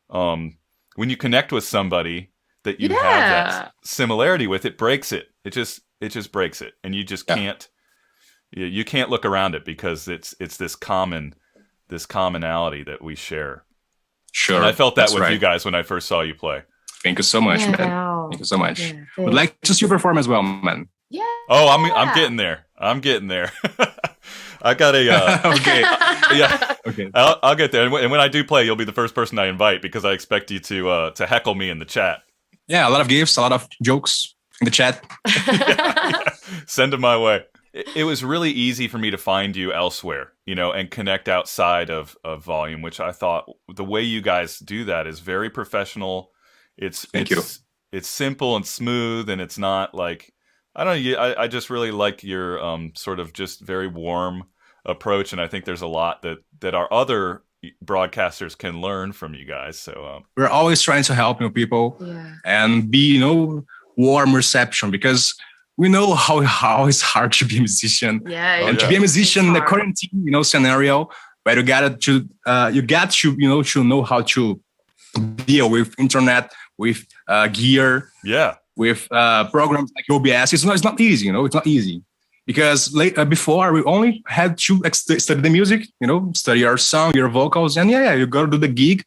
when you connect with somebody that you have that similarity with, it breaks it. It just breaks it, and you just can't. You can't look around it because it's this commonality that we share. Sure. And I felt that with you guys when I first saw you play. Thank you so much, man. Thank you so much. Yeah, would like to see you perform as well, man. Yeah. Oh, I'm getting there. I got a okay. Yeah. Okay. I'll get there, and when I do play, you'll be the first person I invite because I expect you to heckle me in the chat. Yeah, a lot of gifts, a lot of jokes in the chat. Yeah. Send them my way. It was really easy for me to find you elsewhere, and connect outside of Volume, which I thought the way you guys do that is very professional. It's simple and smooth, and it's not like, I don't know. I just really like your sort of just very warm approach, and I think there's a lot that our other broadcasters can learn from you guys. So we're always trying to help people and be warm reception, because we know how it's hard to be a musician. To be a musician in the quarantine scenario, where you got to to know how to deal with internet, with gear, with programs like OBS. It's not easy. It's not easy, because before we only had to study the music, study our song, your vocals, and you gotta do the gig,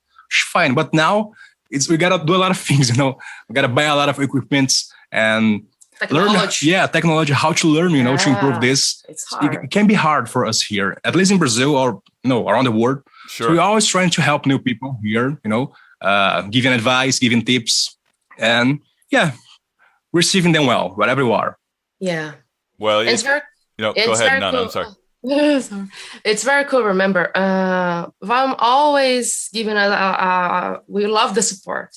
fine. But now we gotta do a lot of things. We gotta buy a lot of equipments and technology, how to learn, to improve this. It can be hard for us here, at least in Brazil or around the world. Sure. So we're always trying to help new people here, giving advice, giving tips, and receiving them well, wherever you are. Yeah. Well, it's very, go ahead. No, I'm sorry. It's very cool. Remember, I'm always giving we love the support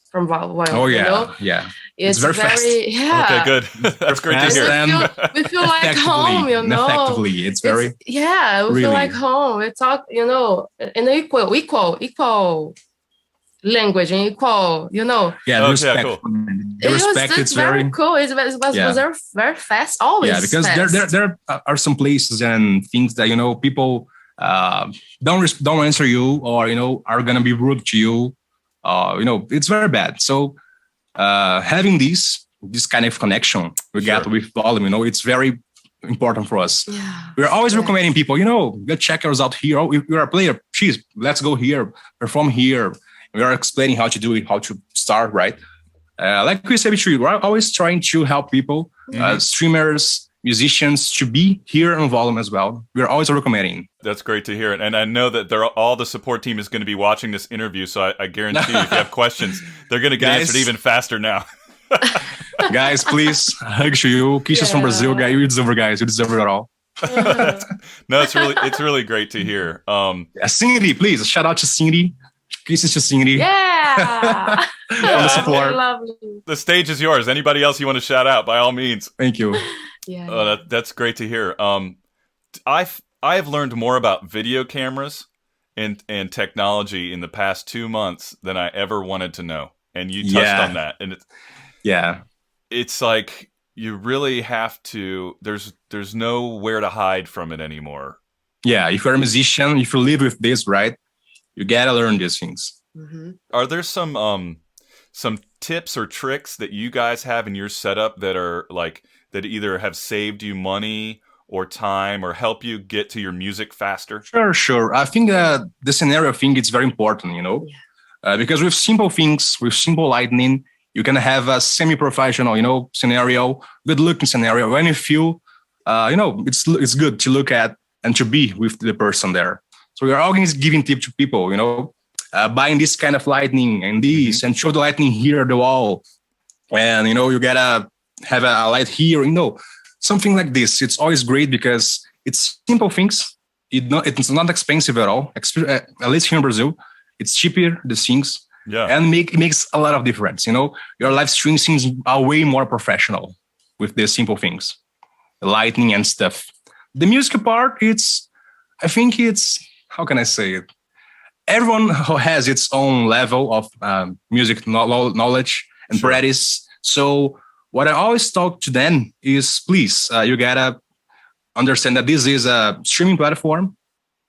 from Val. Oh yeah, yeah. It's very fast. Okay, good. That's great to hear. We feel like home, Effectively, it's very. We feel like home. We talk, in equal language and equal, respect. Cool. The respect. It's very cool. It was very fast. Always. Yeah, because fast. there are some places and things that people don't answer you, or are gonna be rude to you. It's very bad. So having this kind of connection we got with Volume, it's very important for us. We're always recommending people, go check us out here. Oh, you're a player, please, let's go here, perform here. We are explaining how to do it, how to start, right? Like we said, we're always trying to help people, streamers, musicians, to be here on Volume as well. We're always recommending. That's great to hear. And I know that all the support team is going to be watching this interview, so I guarantee if you have questions, they're going to get answered even faster now. Guys, please, hugs to you. Kisses from Brazil, guys. You deserve it, guys. You deserve it all. No, it's really great to hear. Cindy, please, shout out to Cindy. Kisses to Cindy. Yeah. The support. Lovely. The stage is yours. Anybody else you want to shout out, by all means. Thank you. Yeah. That's great to hear. I've learned more about video cameras and technology in the past 2 months than I ever wanted to know. And you touched on that. And it's like you really have to. There's nowhere to hide from it anymore. Yeah, if you're a musician, if you live with this, right, you gotta learn these things. Mm-hmm. Are there some tips or tricks that you guys have in your setup that are like that either have saved you money or time or help you get to your music faster? Sure. I think the scenario thing is very important, because with simple things, with simple lighting, you can have a semi-professional, scenario, good-looking scenario. When you feel, it's good to look at and to be with the person there. So we are always giving tips to people, buying this kind of lighting and this, and show the lighting here at the wall. And, you gotta have a light here, something like this. It's always great because it's simple things. It's not expensive at all. At least here in Brazil, it's cheaper, the things. Yeah. And it makes a lot of difference. Your live stream seems way more professional with these simple things, the lighting and stuff. The music part, I think how can I say it? Everyone who has its own level of music knowledge and practice. So what I always talk to them is, please, you gotta understand that this is a streaming platform.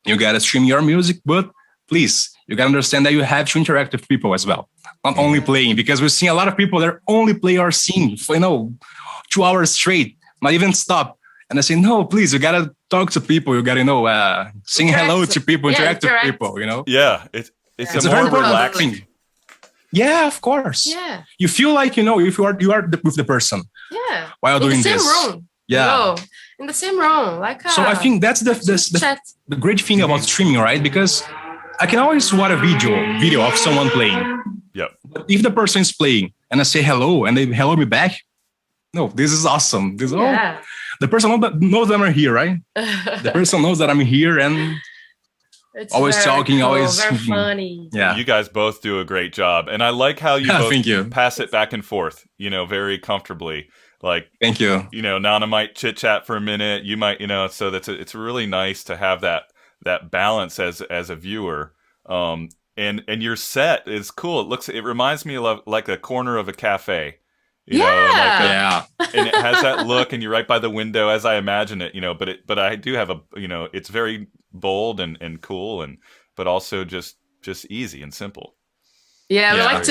You gotta stream your music, but please, you gotta understand that you have to interact with people as well, not only playing. Because we've seen a lot of people that only play or sing for 2 hours straight, not even stop. And I say, no, please, you gotta talk to people. You gotta sing hello to people, interact with people. Yeah, it's a more relaxed thing. Yeah, of course. Yeah. You feel like if you are with the person. Yeah. While doing in the same this. room. Yeah. In the same room, like. So I think that's the great thing about streaming, right? Because I can always watch a video of someone playing. Yep. But if the person is playing and I say hello and they hello me back, no, this is awesome. The person knows that I'm here, right? The person knows that I'm here and it's always talking, cool, always very funny. Yeah. You guys both do a great job. And I like how you both Thank you. pass it back and forth, very comfortably. Like, thank you. Nana might chit chat for a minute. You might, so it's really nice to have that balance as a viewer. And your set is cool. It reminds me of like a corner of a cafe. And it has that look, and you're right by the window as I imagine it, but I do have it's very bold and cool, but also just easy and simple. Yeah, we like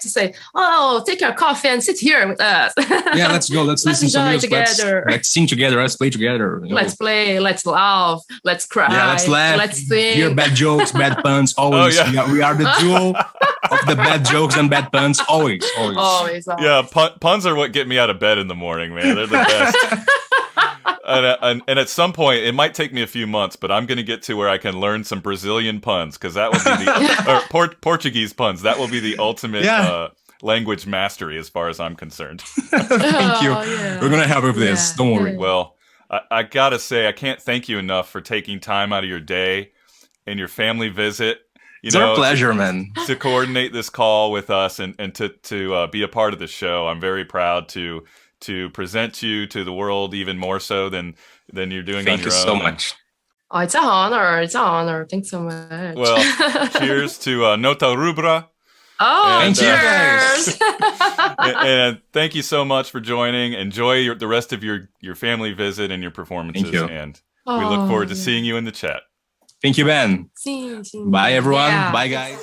to say, oh, take your coffee and sit here with us. Yeah, let's go. Let's listen to music together. Let's sing together. Let's play together. Let's play. Let's laugh. Let's cry. Yeah, let's laugh. Let's sing. Hear bad jokes, bad puns. Always. Oh, yeah. We are the duo of the bad jokes and bad puns. Always. Yeah, puns are what get me out of bed in the morning, man. They're the best. And at some point, it might take me a few months, but I'm going to get to where I can learn some Brazilian puns, because that will be or Portuguese puns. That will be the ultimate language mastery, as far as I'm concerned. Thank you. Yeah. We're going to help with this. Don't worry. Well, I got to say, I can't thank you enough for taking time out of your day and your family visit. It's our pleasure, man. To coordinate this call with us and to be a part of the show. I'm very proud to present you to the world, even more so than you're doing on your own. Thank you so much. Oh, it's an honor. It's an honor. Thanks so much. Well, cheers to Nota Rubra. Oh, and, cheers. and thank you so much for joining. Enjoy the rest of your family visit and your performances. Thank you. And we look forward to seeing you in the chat. Thank you, Ben. Bye, everyone. Yeah. Bye, guys.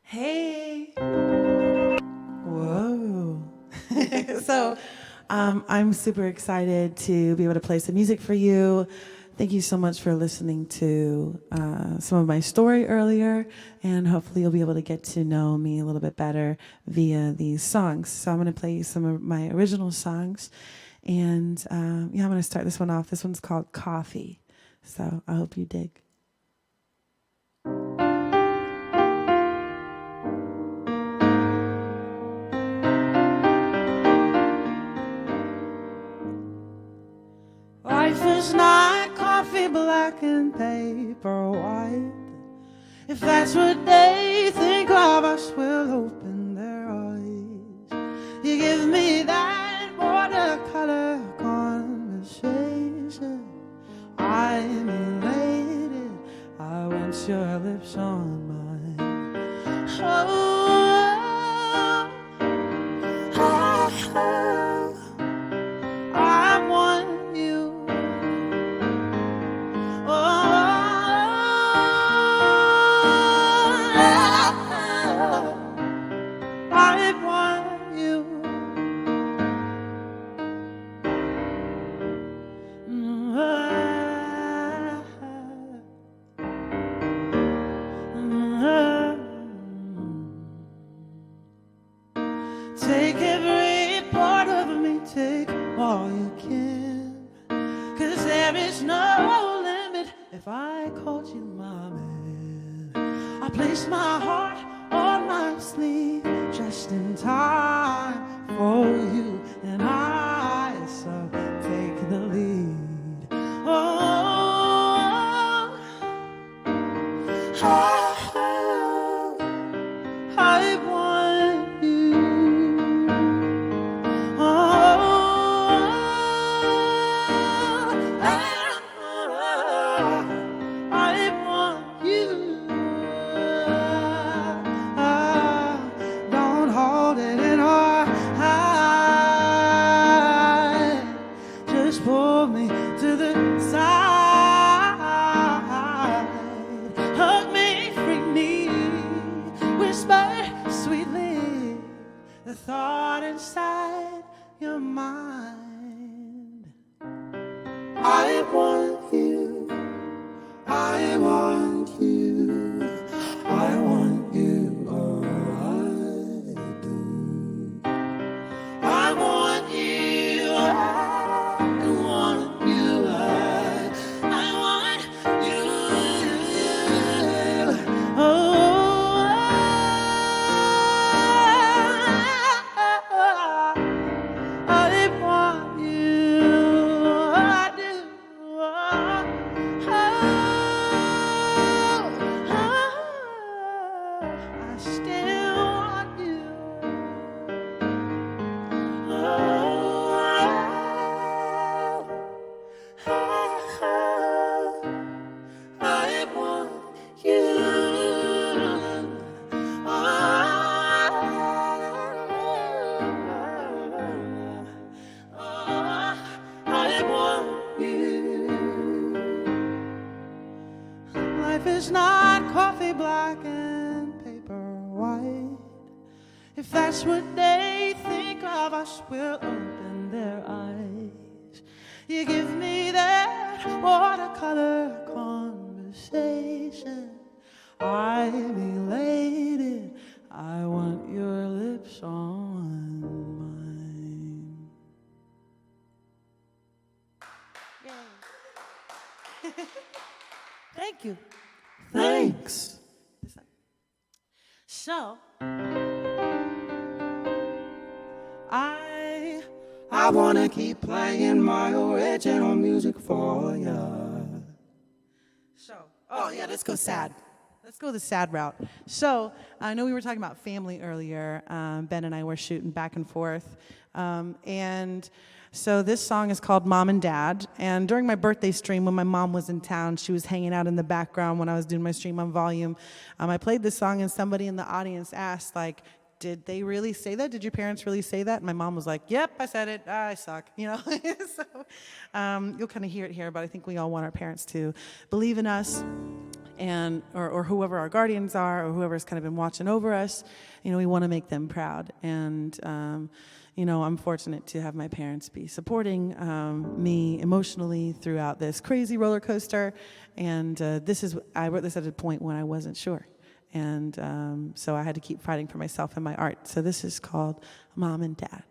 Hey. Whoa. So I'm super excited to be able to play some music for you. Thank you so much for listening to some of my story earlier, and hopefully you'll be able to get to know me a little bit better via these songs. So I'm going to play some of my original songs, and I'm going to start this one off. This one's called Coffee, so I hope you dig. Life is not coffee black and paper white. If that's what they think of, us will open their eyes. You give me that watercolor conversation, I'm elated. I want your lips on mine. I want you. I want you. Take every part of me, take all you can, 'cause there is no limit if I called you my man. I place my heart on my sleeve just in time for you and I, so take sweetly the thought inside your mind. I want you, I want you, I want you, oh, I do. I want you, I want you, I want you, oh. I want you, I do. I still want you. I want you. I want you. Life is not coffee black and paper white. If that's what they think of us, will open their eyes. You give me that watercolor conversation. I'm elated. I want your lips on mine. Yay. Thank you. Thanks. So, I want to keep playing my original music for you. So, oh yeah, let's go sad. Let's go the sad route. So, I know we were talking about family earlier. Ben and I were shooting back and forth. And so this song is called Mom and Dad. And during my birthday stream, when my mom was in town, she was hanging out in the background when I was doing my stream on volume. I played this song and somebody in the audience asked, like, did they really say that? Did your parents really say that? And my mom was like, yep, I said it. I suck, you know. So you'll kind of hear it here, but I think we all want our parents to believe in us, and or whoever our guardians are, or whoever's kind of been watching over us. You know, we want to make them proud. And you know, I'm fortunate to have my parents be supporting me emotionally throughout this crazy roller coaster. And I wrote this at a point when I wasn't sure. And so I had to keep fighting for myself and my art. So this is called Mom and Dad.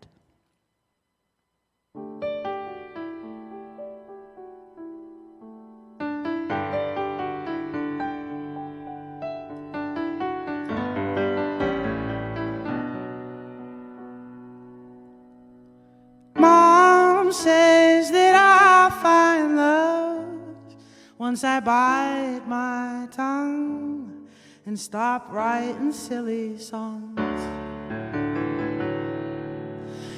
Mom says that I'll find love once I bite my tongue and stop writing silly songs.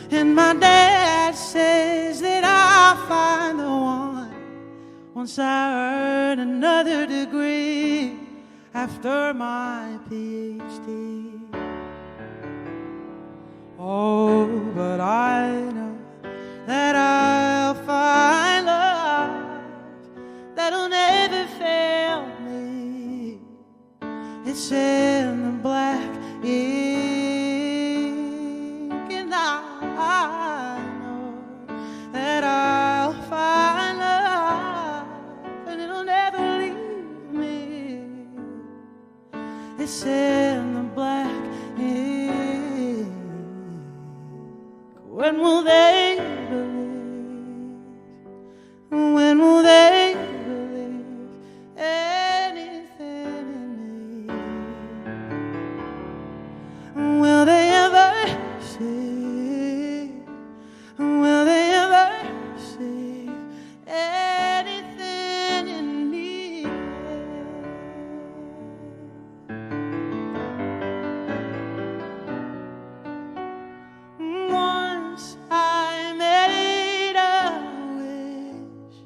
And my dad says that I'll find the one once I earn another degree after my PhD. Oh, but I know that I'll find love that'll never fail me. It's in the black ink, and I know that I'll find love, and it'll never leave me. It's in the black ink. When will they believe? When will they believe anything in me? Will they ever see? Will they ever see anything in me? Once I made a wish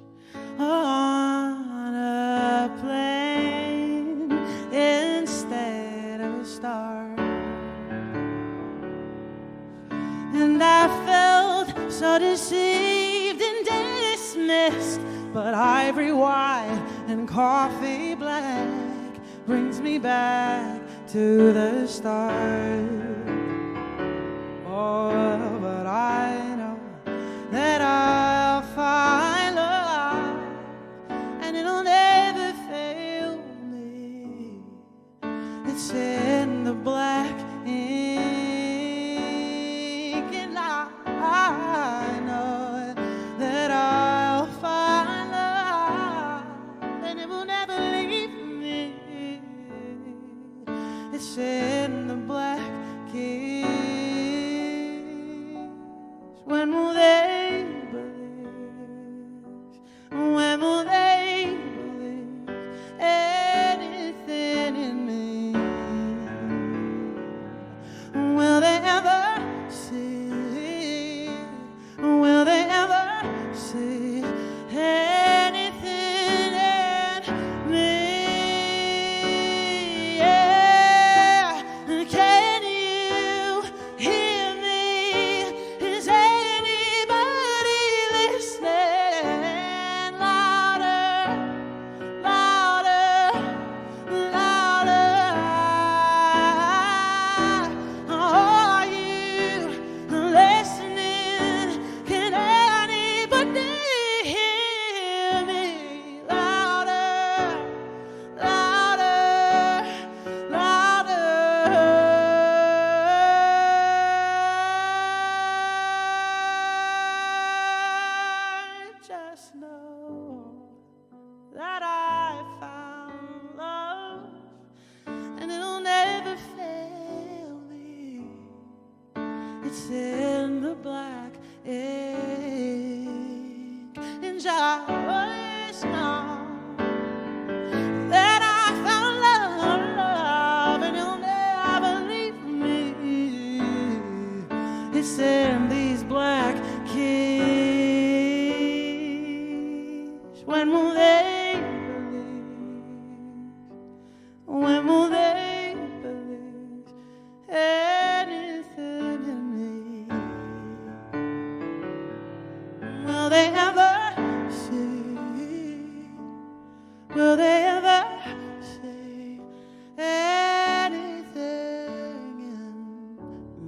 on a plane instead of a star, and I felt so deceived and dismissed. But ivory white and coffee black brings me back to the start. Oh, but I know that I'll find love, and it'll never fail me. It's in the black ink, and I know that I'll find love, and it will never leave me. It's in the black keys. When will they believe? When will they believe anything in me? Will they ever see? Will they ever see anything in me? Yeah. Can you hear me? Is anybody listening? Louder, louder, louder. Are you listening? Can anybody hear me? Louder, louder, louder. Just know that I found love, and it'll never fail me. It's in the black ink, and just know that I found love, and it'll never leave me. It's in these black keys. When will they believe? When will they believe anything in me? Will they ever see? Will they ever see anything in me?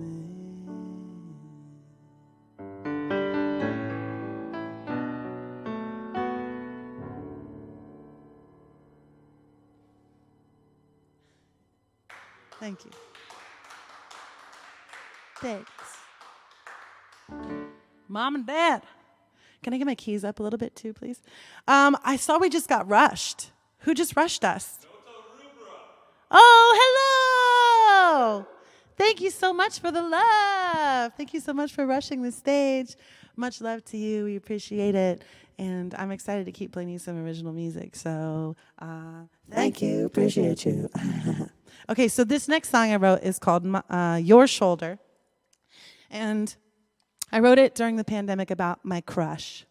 Thank you. Thanks. Mom and Dad, can I get my keys up a little bit too, please? I saw we just got rushed. Who just rushed us? Oh, hello. Thank you so much for the love. Thank you so much for rushing the stage. Much love to you. We appreciate it. And I'm excited to keep playing you some original music. So thank you. Appreciate you. Okay, so this next song I wrote is called Your Shoulder. And I wrote it during the pandemic about my crush.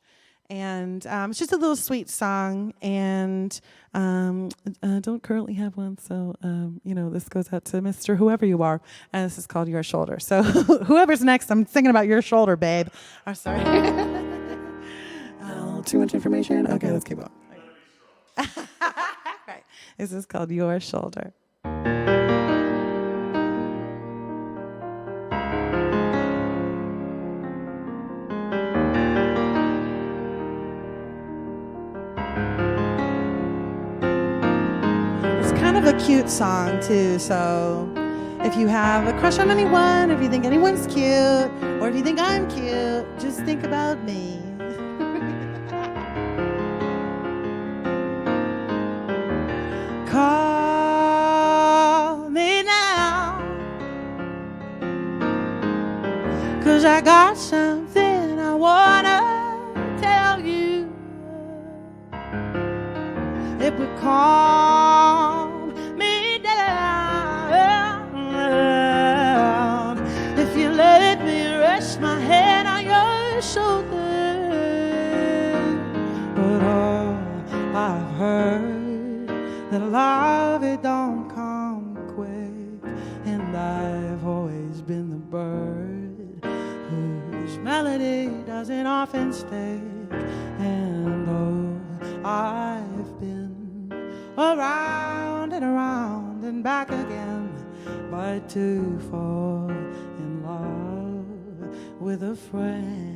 And it's just a little sweet song, and don't currently have one, so, this goes out to Mr. Whoever you are, and this is called Your Shoulder. So whoever's next, I'm singing about your shoulder, babe. I'm sorry. Too much information? Okay, let's keep on. Right. This is called Your Shoulder. Kind of a cute song too, so if you have a crush on anyone, if you think anyone's cute, or if you think I'm cute, just think about me. Call me now, 'cause I got something I wanna tell you. It would calm me down if you let me rest my head on your shoulder. But I've heard that love, it don't come quick, and I've always been the bird whose melody doesn't often stick. And though I've been around and back again, but to fall in love with a friend.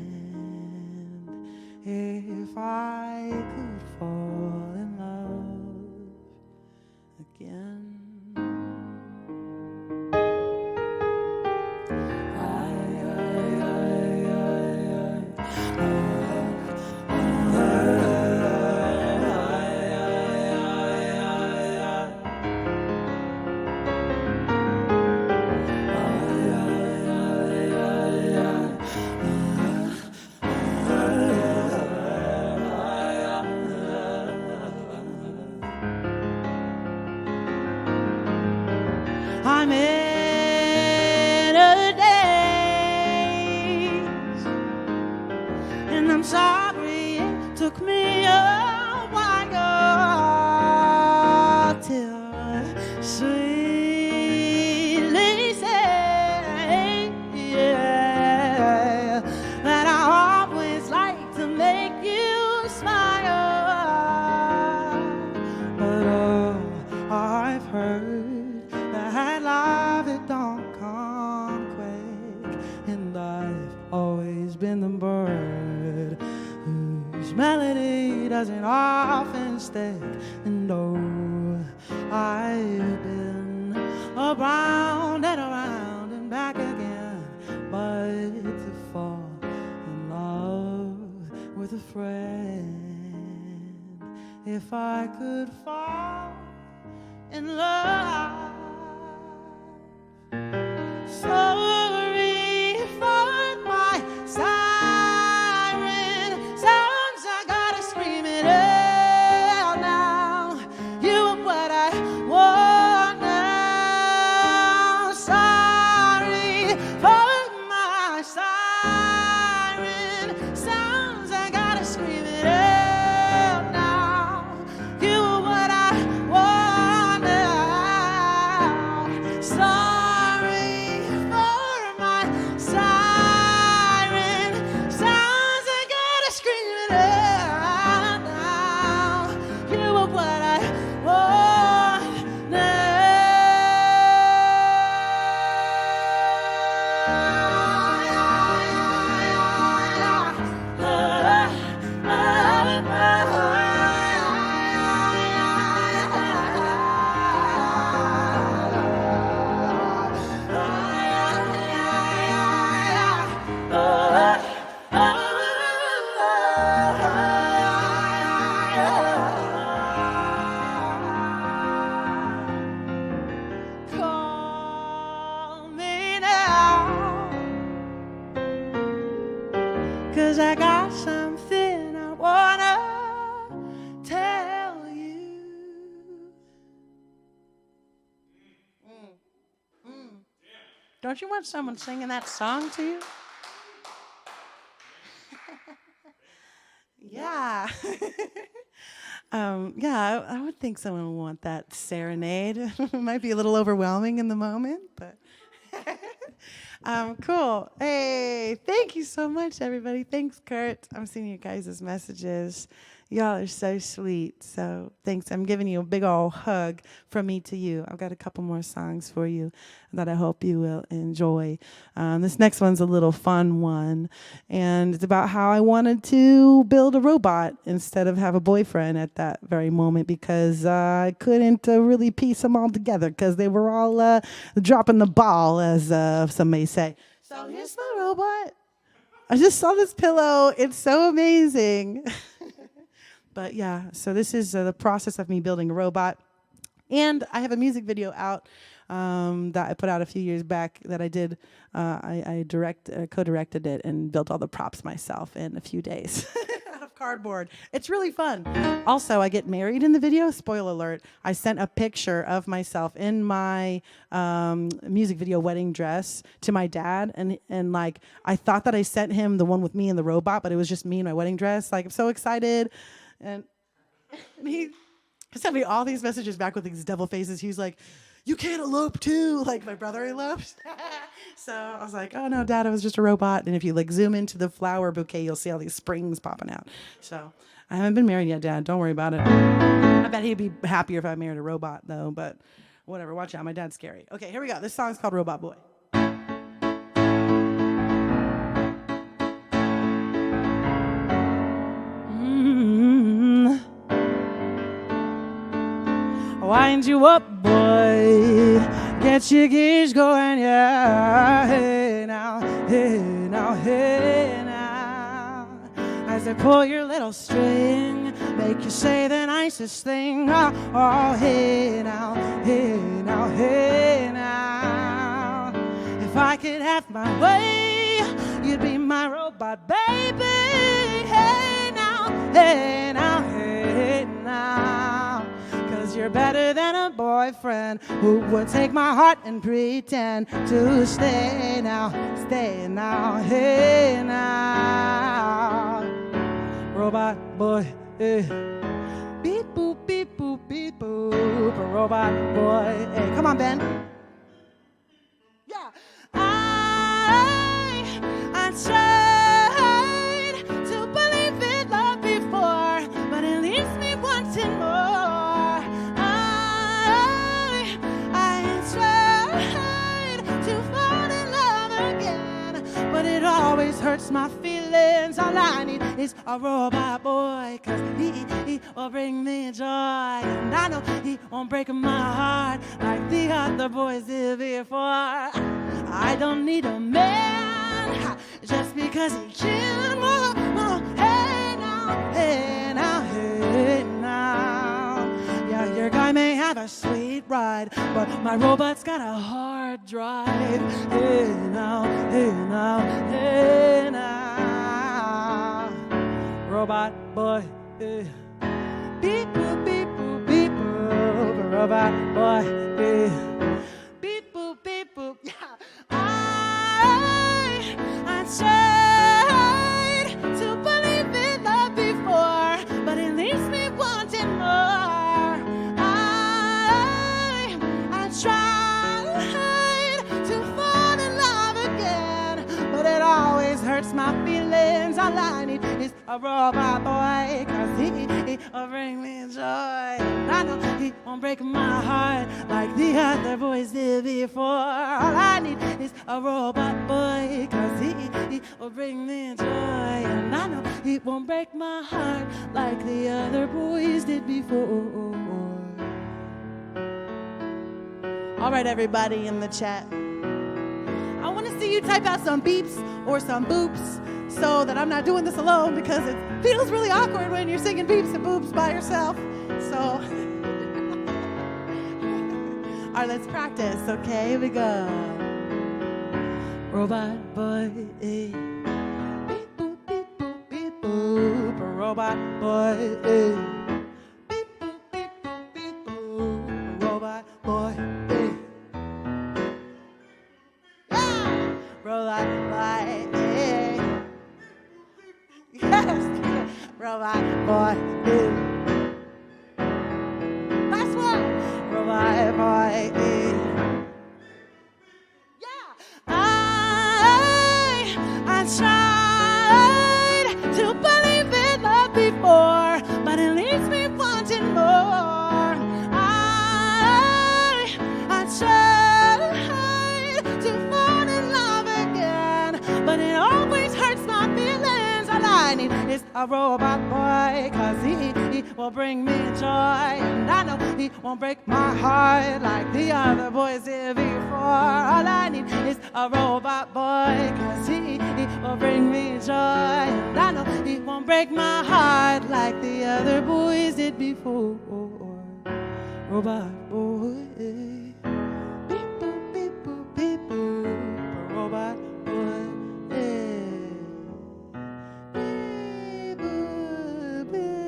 If I could fall in love again. I'm in a daze, and I'm sorry it took me a while till sweetly say, yeah, that I always like to make you smile. But oh, I've heard that love, it don't come quick, and I've always been the bird whose melody doesn't often stick. And oh, I've been around and back again, but to fall in love with a friend, if I could fall in love. Sorry for my siren sounds, I gotta scream it out now. You are what I want now. Sorry for my siren sounds, I gotta scream it out now. You are what I want now. Sorry for my siren sounds, I gotta scream it out now. You are what I want Call me now, 'cause I got something I wanna tell you. Don't you want someone singing that song to you? Yeah. Yeah, I would think someone would want that serenade. It might be a little overwhelming in the moment, but cool. Hey, thank you so much, everybody. Thanks, Kurt. I'm seeing you guys' messages. Y'all are so sweet. So thanks. I'm giving you a big old hug from me to you. I've got a couple more songs for you that I hope you will enjoy. This next one's a little fun one, and it's about how I wanted to build a robot instead of have a boyfriend at that very moment, because I couldn't really piece them all together because they were all dropping the ball, as some may say. So here's my robot. I just saw this pillow. It's so amazing. But yeah, so this is the process of me building a robot. And I have a music video out that I put out a few years back that I did. I co-directed it and built all the props myself in a few days out of cardboard. It's really fun. Also, I get married in the video. Spoiler alert. I sent a picture of myself in my music video wedding dress to my dad. And like, I thought that I sent him the one with me and the robot, but it was just me in my wedding dress. Like, I'm so excited. And he sent me all these messages back with these devil faces. He was like, "You can't elope too," like my brother eloped. So I was like, "Oh no, Dad, it was just a robot." And if you like zoom into the flower bouquet, you'll see all these springs popping out. So I haven't been married yet, Dad. Don't worry about it. I bet he'd be happier if I married a robot though. But Whatever, watch out, my dad's scary. Okay, here we go. This song's called Robot Boy. Wind you up, boy. Get your gauge going, yeah. Hey now, hey now, hey now. As I pull your little string, make you say the nicest thing. Oh, oh, hey now, hey now, hey now. If I could have my way, you'd be my robot baby. Hey now, hey now, hey now. 'Cause you're better than a boyfriend who would take my heart and pretend to stay now, hey now. Robot boy, eh. Beep boop, beep boop, beep boop. Robot boy, eh. Come on, Ben. Yeah. I tried to believe in love before, but it leaves me wanting more. I tried to fall in love again, but it always hurts my feelings. All I need is a robot boy, 'cause he will bring me joy. And I know he won't break my heart like the other boys did before. I don't need a man just because he can. Whoa, whoa, hey now, hey now, hey now. Yeah, your guy may have a sweet ride, but my robot's got a hard drive. Hey now, hey now, hey now. Robot boy, eh. Beep boop, beep boop, beep boop. Robot boy, eh. Beep boop, beep boop, yeah. I tried to believe in love before, but it leaves me wanting more. I tried to fall in love again, but it always hurts my feelings. All I need is a robot boy, 'cause he will bring me joy. And I know he won't break my heart like the other boys did before. All I need is a robot boy, 'cause he will bring me joy. And I know he won't break my heart like the other boys did before. All right, everybody in the chat. I want to see you type out some beeps or some boops so that I'm not doing this alone, because it feels really awkward when you're singing beeps and boops by yourself. So, all right, let's practice, okay? Here we go. Robot boy, eh. Beep boop, beep boop, beep boop. Robot boy, eh. Beep boop, beep boop, beep boop. Robot boy, eh. Robot boy, eh. Yes, robot boy, eh. Last one. Robot boy, eh. Yeah. I tried to believe in love before, but it leaves me wanting more. I tried to fall in love again, but it always hurts my feelings. All I need is a robot boy, 'cause he will bring me joy. And I know he won't break my heart like the other boys did before. All I need is a robot boy, 'cause he will bring me joy. And I know he won't break my heart like the other boys did before. Robot boy. Beep boop, beep boop, beep boop. Robot boy. Beep boop, beep boop.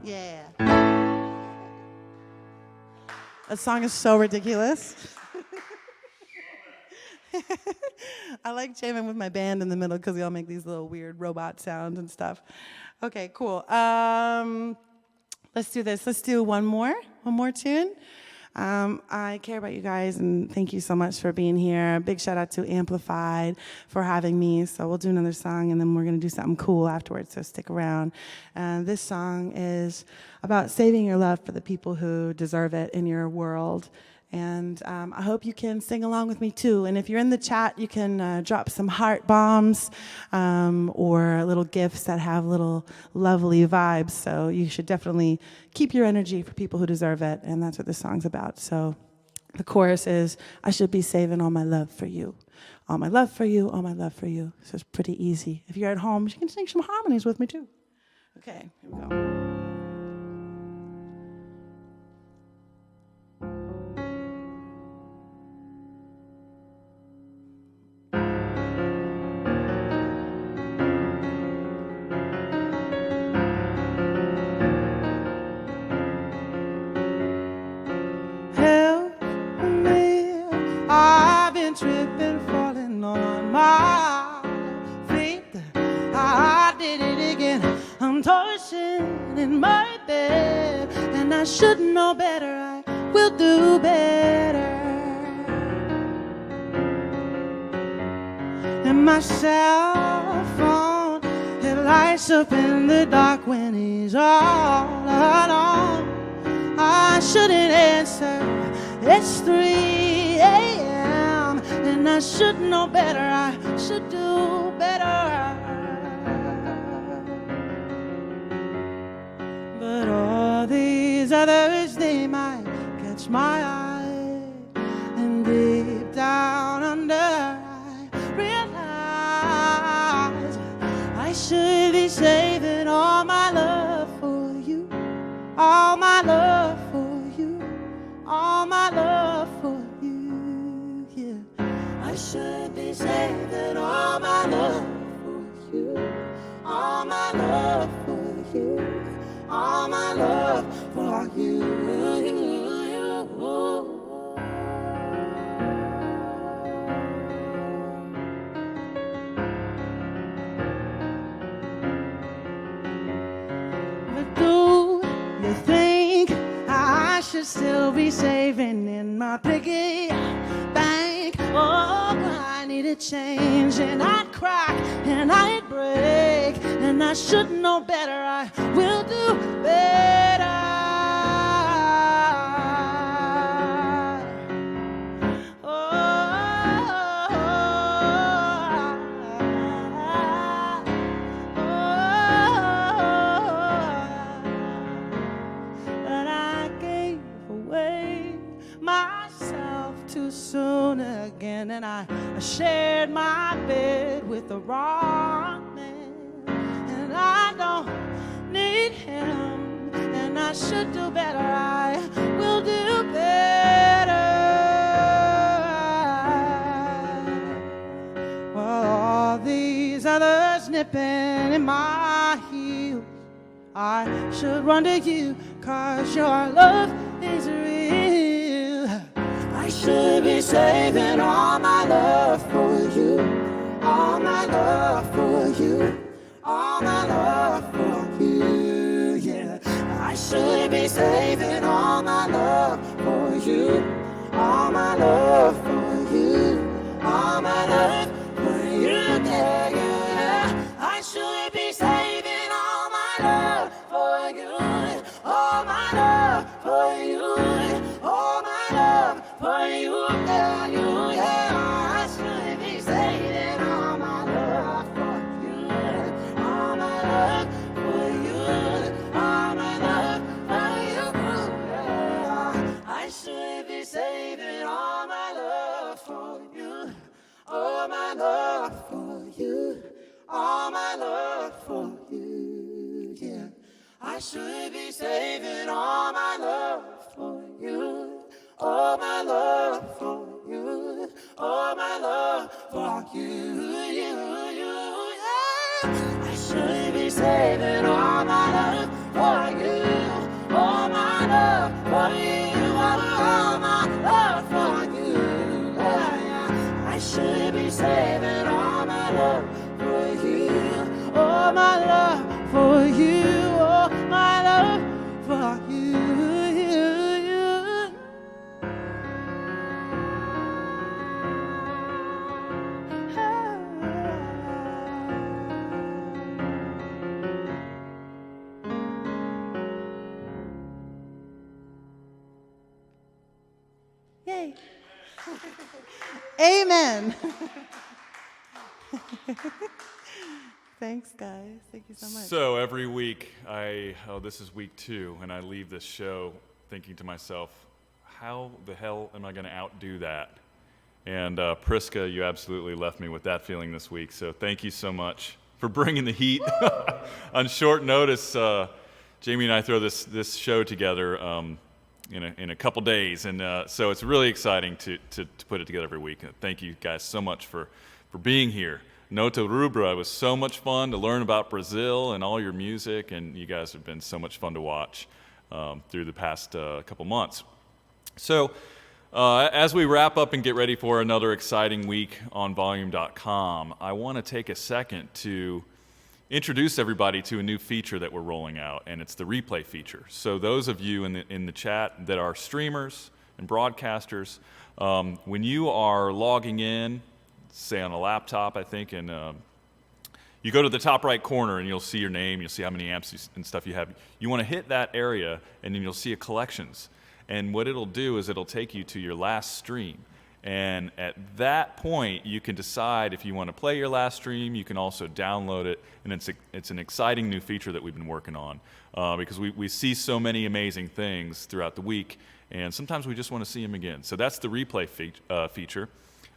Yeah. That song is so ridiculous. I like jamming with my band in the middle because we all make these little weird robot sounds and stuff. Okay, cool. Let's do this. Let's do one more tune. I care about you guys, and thank you so much for being here. Big shout out to Amplified for having me. So we'll do another song, and then we're going to do something cool afterwards, so stick around. This song is about saving your love for the people who deserve it in your world. And I hope you can sing along with me too. And if you're in the chat, you can drop some heart bombs or little gifts that have little lovely vibes. So you should definitely keep your energy for people who deserve it. And that's what this song's about. So the chorus is, I should be saving all my love for you. All my love for you, all my love for you. So it's pretty easy. If you're at home, you can sing some harmonies with me too. Okay, here we go. Tripping, falling on my feet. I did it again. I'm tossing in my bed, and I should know better. I will do better. And my cell phone, it lights up in the dark when he's all alone. I shouldn't answer. It's 3 a.m. and I should know better. I should do better. But all these others, they might catch my eye, and deep down under I realize I should be saving all my love for you, all my love for you, all my love for you, yeah. I should be saving all my love for you, all my love for you, all my love for you. But do you think I should still be saving in my piggy bank? Oh, I need a change, and I'd crack and I'd break, and I should know better. I will do better. But I gave away myself too soon again, and I shared my bed with the wrong man, and I don't need him, and I should do better. I will do better. While all these others nipping in my heels, I should run to you, 'cause your love is real. I should be saving all my love for you, all my love for you, all my love for you, yeah. I should be saving all my love for you, all my love for you, all my love for you, yeah, yeah. I should be saving all my love for you, all my love for you, all my love for you, yeah, you, yeah. I should be saving all my love for you, all my love for you, all my love for you, yeah. I should be saving all my love for you, all my love for you, all my love for you, yeah. I should be saving all my love for you, all my love for you, all my love for you, yeah. I should be saving all my love for you, all my love for you, all my love for you, yeah. I should be saving all my love for you, all my love for you, all my love for you. Yay! Amen. Thanks, guys. Thank you so much. So every week, this is week 2, and I leave this show thinking to myself, how the hell am I going to outdo that? And Prisca, you absolutely left me with that feeling this week, so thank you so much for bringing the heat on short notice. Jamie and I throw this show together in a couple days, and so it's really exciting to put it together every week. Thank you guys so much for being here. Nota Rubra, it was so much fun to learn about Brazil and all your music, and you guys have been so much fun to watch through the past couple months. So as we wrap up and get ready for another exciting week on Volume.com, I want to take a second to introduce everybody to a new feature that we're rolling out, and it's the replay feature. So those of you in the chat that are streamers and broadcasters, when you are logging in, say on a laptop, I think, and you go to the top right corner and you'll see your name, you'll see how many amps and stuff you have. You want to hit that area, and then you'll see a collections. And what it'll do is it'll take you to your last stream. And at that point, you can decide if you want to play your last stream. You can also download it, and it's an exciting new feature that we've been working on because we see so many amazing things throughout the week, and sometimes we just want to see them again. So that's the replay feature.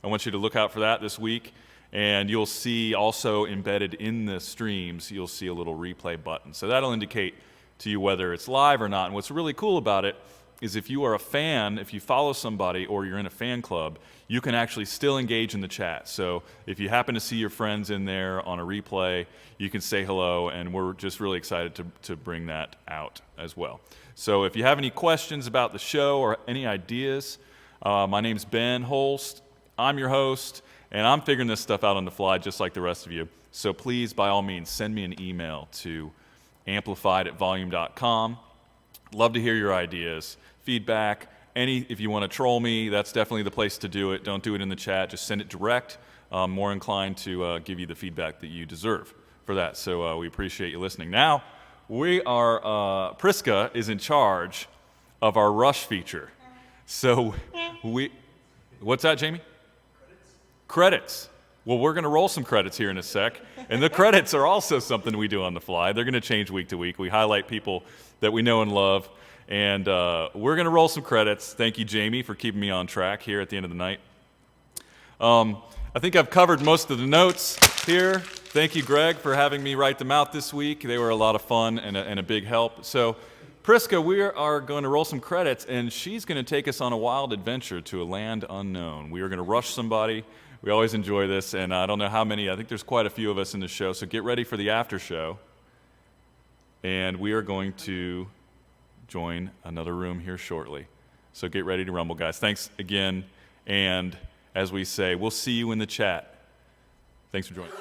I want you to look out for that this week, and you'll see also embedded in the streams, you'll see a little replay button. So that'll indicate to you whether it's live or not. And what's really cool about it is if you are a fan, if you follow somebody or you're in a fan club, you can actually still engage in the chat. So if you happen to see your friends in there on a replay, you can say hello, and we're just really excited to bring that out as well. So if you have any questions about the show or any ideas, my name's Ben Holst. I'm your host, and I'm figuring this stuff out on the fly just like the rest of you. So please, by all means, send me an email to amplified@volume.com. Love to hear your ideas, feedback. If you want to troll me, that's definitely the place to do it. Don't do it in the chat. Just send it direct. I'm more inclined to give you the feedback that you deserve for that. So we appreciate you listening. Now, Prisca is in charge of our Rush feature. So what's that, Jamie? Credits. Well, we're going to roll some credits here in a sec. And the credits are also something we do on the fly. They're going to change week to week. We highlight people that we know and love. And we're going to roll some credits. Thank you, Jamie, for keeping me on track here at the end of the night. I think I've covered most of the notes here. Thank you, Greg, for having me write them out this week. They were a lot of fun and a big help. So, Prisca, we are going to roll some credits, and she's going to take us on a wild adventure to a land unknown. We are going to rush somebody. We always enjoy this, and I don't know how many. I think there's quite a few of us in the show, so get ready for the after show. And we are going to join another room here shortly. So get ready to rumble, guys. Thanks again, and as we say, we'll see you in the chat. Thanks for joining.